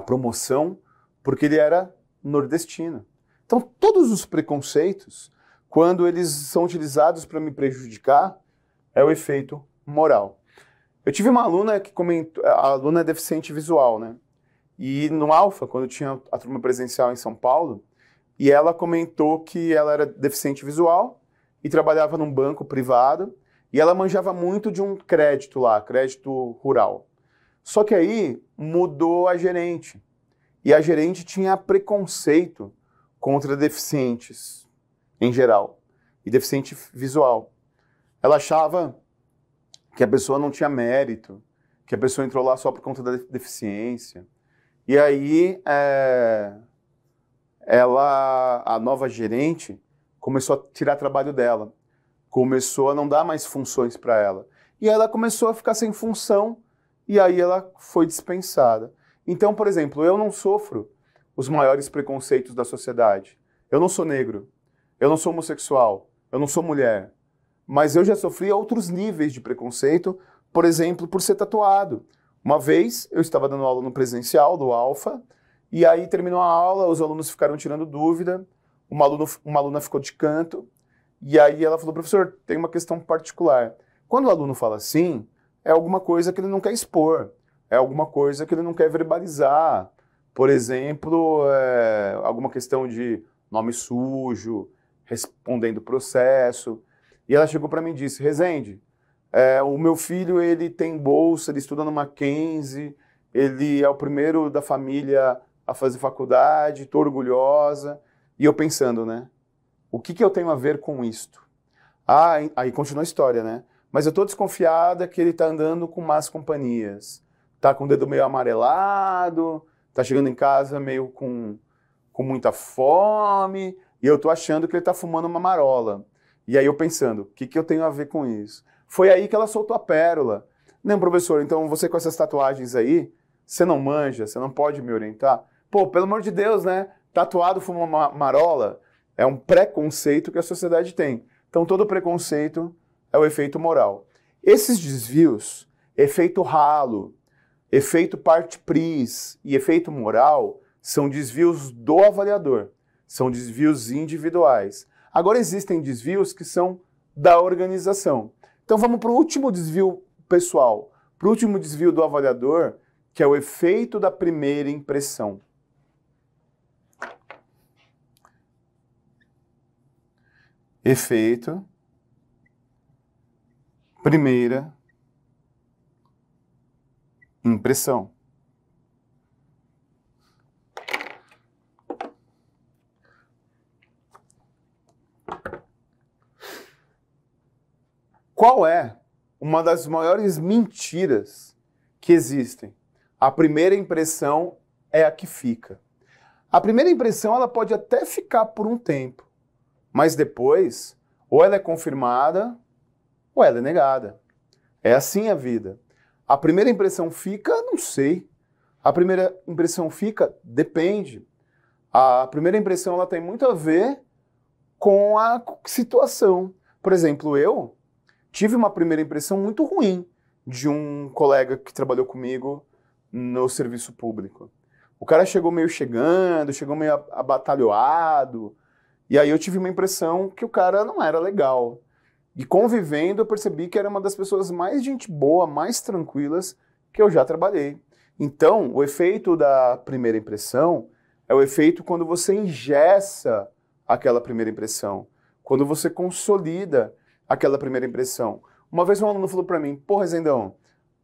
B: promoção porque ele era nordestino. Então, todos os preconceitos, quando eles são utilizados para me prejudicar, é o efeito moral. Eu tive uma aluna que comentou, a aluna é deficiente visual, né? E no Alfa, quando tinha a turma presencial em São Paulo, e ela comentou que ela era deficiente visual e trabalhava num banco privado, e ela manjava muito de um crédito lá, crédito rural. Só que aí mudou a gerente. E a gerente tinha preconceito contra deficientes, em geral, e deficiente visual. Ela achava que a pessoa não tinha mérito, que a pessoa entrou lá só por conta da deficiência. E aí, a nova gerente, começou a tirar trabalho dela, começou a não dar mais funções para ela. E ela começou a ficar sem função, e aí ela foi dispensada. Então, por exemplo, eu não sofro os maiores preconceitos da sociedade. Eu não sou negro, eu não sou homossexual, eu não sou mulher. Mas eu já sofri outros níveis de preconceito, por exemplo, por ser tatuado. Uma vez, eu estava dando aula no presencial do Alfa, e aí terminou a aula, os alunos ficaram tirando dúvida, uma aluna ficou de canto, e aí ela falou, professor, tem uma questão particular. Quando o aluno fala assim, é alguma coisa que ele não quer expor, é alguma coisa que ele não quer verbalizar. Por exemplo, alguma questão de nome sujo, respondendo processo. E ela chegou para mim e disse, Rezende, o meu filho ele tem bolsa, ele estuda no Mackenzie, ele é o primeiro da família a fazer faculdade, estou orgulhosa. E eu pensando, né? O que eu tenho a ver com isto? Aí continua a história, né? Mas eu estou desconfiada que ele está andando com más companhias. Está com o dedo meio amarelado, está chegando em casa meio com muita fome, e eu estou achando que ele está fumando uma marola. E aí eu pensando, o que eu tenho a ver com isso? Foi aí que ela soltou a pérola. Não, professor, então você com essas tatuagens aí, você não manja, você não pode me orientar? Pô, pelo amor de Deus, né? Tatuado fuma uma marola é um preconceito que a sociedade tem. Então todo preconceito é o efeito moral. Esses desvios, efeito ralo, efeito parte-pris e efeito moral, são desvios do avaliador, são desvios individuais. Agora existem desvios que são da organização. Então vamos para o último desvio pessoal, para o último desvio do avaliador, que é o efeito da primeira impressão. Efeito, primeira impressão. Qual é uma das maiores mentiras que existem? A primeira impressão é a que fica. A primeira impressão ela pode até ficar por um tempo, mas depois ou ela é confirmada ou ela é negada. É assim a vida. A primeira impressão fica? Não sei. A primeira impressão fica? Depende. A primeira impressão ela tem muito a ver com a situação. Por exemplo, eu tive uma primeira impressão muito ruim de um colega que trabalhou comigo no serviço público. O cara chegou meio abatalhoado, e aí eu tive uma impressão que o cara não era legal. E convivendo, eu percebi que era uma das pessoas mais gente boa, mais tranquilas que eu já trabalhei. Então, o efeito da primeira impressão é o efeito quando você engessa aquela primeira impressão, quando você consolida aquela primeira impressão. Uma vez um aluno falou para mim, pô, Rezendão,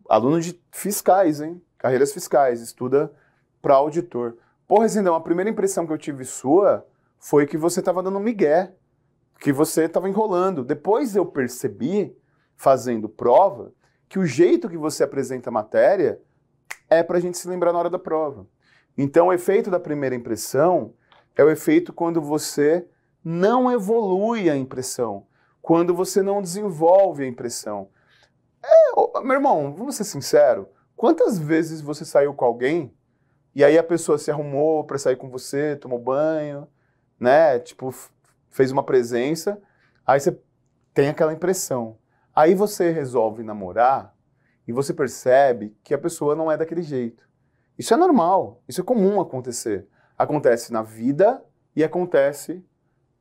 B: aluno de fiscais, hein? Carreiras fiscais, estuda para auditor. Pô, Rezendão, a primeira impressão que eu tive sua foi que você estava dando migué, que você estava enrolando. Depois eu percebi, fazendo prova, que o jeito que você apresenta a matéria é para a gente se lembrar na hora da prova. Então, o efeito da primeira impressão é o efeito quando você não evolui a impressão, quando você não desenvolve a impressão. Meu irmão, vamos ser sinceros, quantas vezes você saiu com alguém e aí a pessoa se arrumou para sair com você, tomou banho, né? Tipo, fez uma presença, aí você tem aquela impressão. Aí você resolve namorar e você percebe que a pessoa não é daquele jeito. Isso é normal, isso é comum acontecer. Acontece na vida e acontece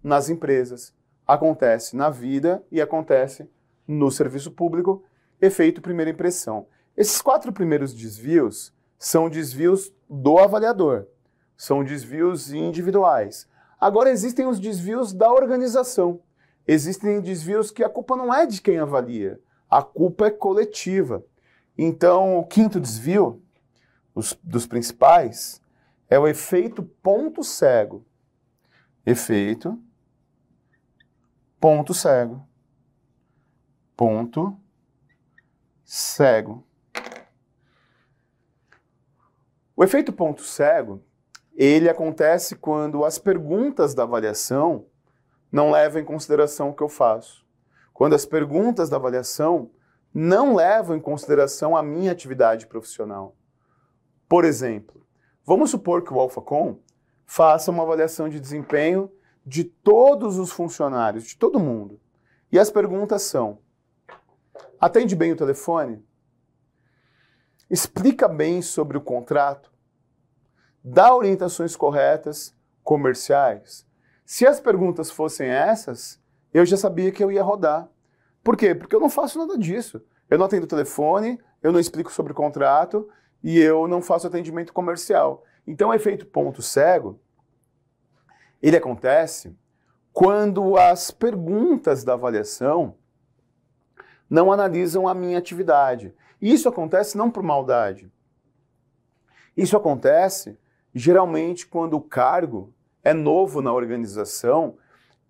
B: nas empresas. Acontece na vida e acontece no serviço público, efeito primeira impressão. Esses 4 primeiros desvios são desvios do avaliador, são desvios individuais. Agora existem os desvios da organização. Existem desvios que a culpa não é de quem avalia, a culpa é coletiva. Então, o 5º desvio, dos principais, é o efeito ponto cego. Efeito ponto cego. Ponto cego. O efeito ponto cego, ele acontece quando as perguntas da avaliação não levam em consideração o que eu faço. Quando as perguntas da avaliação não levam em consideração a minha atividade profissional. Por exemplo, vamos supor que o Alphacom faça uma avaliação de desempenho de todos os funcionários, de todo mundo. E as perguntas são: atende bem o telefone? Explica bem sobre o contrato? Dá orientações corretas comerciais? Se as perguntas fossem essas, eu já sabia que eu ia rodar. Por quê? Porque eu não faço nada disso. Eu não atendo o telefone, eu não explico sobre o contrato e eu não faço atendimento comercial. Então, o efeito ponto cego, ele acontece quando as perguntas da avaliação não analisam a minha atividade. E isso acontece não por maldade. Isso acontece geralmente quando o cargo é novo na organização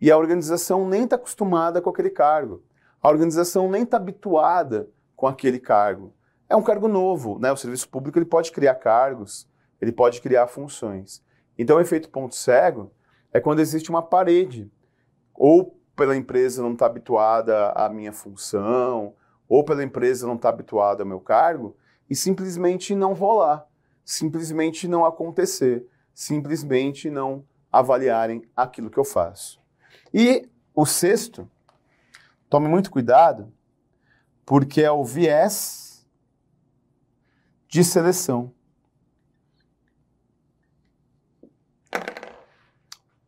B: e a organização nem está acostumada com aquele cargo. A organização nem está habituada com aquele cargo. É um cargo novo, né? O serviço público ele pode criar cargos, ele pode criar funções. Então, o efeito ponto cego é quando existe uma parede, ou pela empresa não está habituada à minha função, ou pela empresa não está habituada ao meu cargo, e simplesmente não rolar, simplesmente não acontecer, simplesmente não avaliarem aquilo que eu faço. E o 6º, tome muito cuidado, porque é o viés de seleção.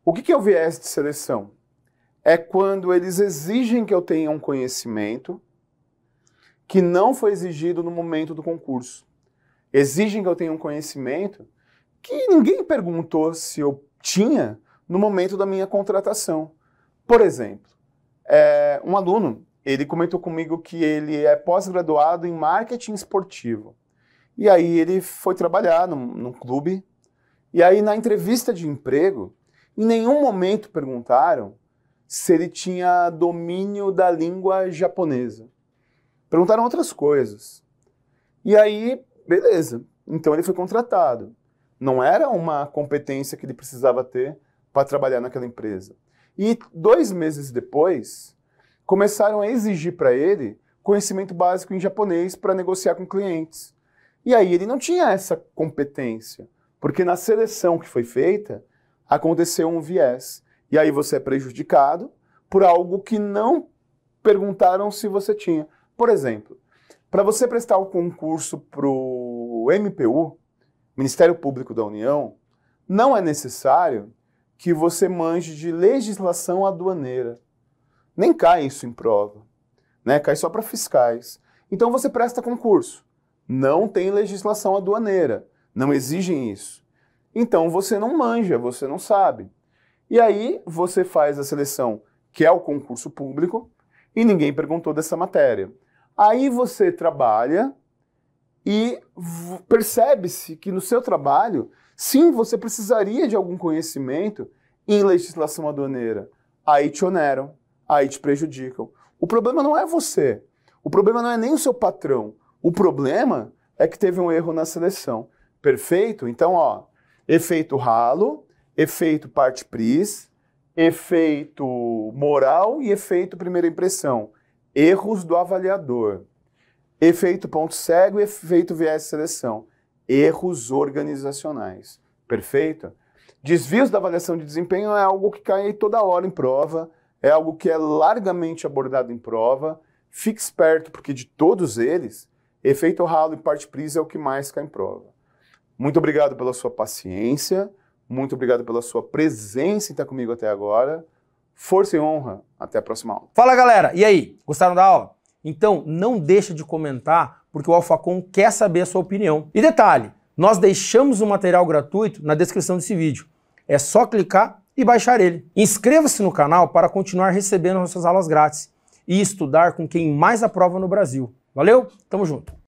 B: O que é o viés de seleção? É quando eles exigem que eu tenha um conhecimento que não foi exigido no momento do concurso. Exigem que eu tenha um conhecimento que ninguém perguntou se eu tinha no momento da minha contratação. Por exemplo, um aluno, ele comentou comigo que ele é pós-graduado em marketing esportivo. E aí ele foi trabalhar num clube, e aí na entrevista de emprego, em nenhum momento perguntaram se ele tinha domínio da língua japonesa. Perguntaram outras coisas. E aí, beleza. Então ele foi contratado. Não era uma competência que ele precisava ter para trabalhar naquela empresa. E 2 meses depois, começaram a exigir para ele conhecimento básico em japonês para negociar com clientes. E aí ele não tinha essa competência, porque na seleção que foi feita, aconteceu um viés. E aí você é prejudicado por algo que não perguntaram se você tinha. Por exemplo, para você prestar o concurso para o MPU, Ministério Público da União, não é necessário que você manje de legislação aduaneira. Nem cai isso em prova, né? Cai só para fiscais. Então você presta concurso. Não tem legislação aduaneira, não exigem isso. Então você não manja, você não sabe. E aí você faz a seleção, que é o concurso público, e ninguém perguntou dessa matéria. Aí você trabalha e percebe-se que no seu trabalho, sim, você precisaria de algum conhecimento em legislação aduaneira. Aí te oneram, aí te prejudicam. O problema não é você, o problema não é nem o seu patrão, o problema é que teve um erro na seleção. Perfeito? Então, ó, efeito ralo, efeito parte pris, efeito moral e efeito primeira impressão. Erros do avaliador. Efeito ponto cego e efeito viés de seleção. Erros organizacionais. Perfeito? Desvios da avaliação de desempenho é algo que cai toda hora em prova, é algo que é largamente abordado em prova. Fique esperto, porque de todos eles, efeito ralo e parte pris é o que mais cai em prova. Muito obrigado pela sua paciência, Muito obrigado pela sua presença e estar comigo até agora. Força e honra. Até a próxima aula.
A: Fala, galera. E aí? Gostaram da aula? Então, não deixa de comentar, porque o AlphaCom quer saber a sua opinião. E detalhe, nós deixamos o material gratuito na descrição desse vídeo. É só clicar e baixar ele. Inscreva-se no canal para continuar recebendo nossas aulas grátis e estudar com quem mais aprova no Brasil. Valeu? Tamo junto!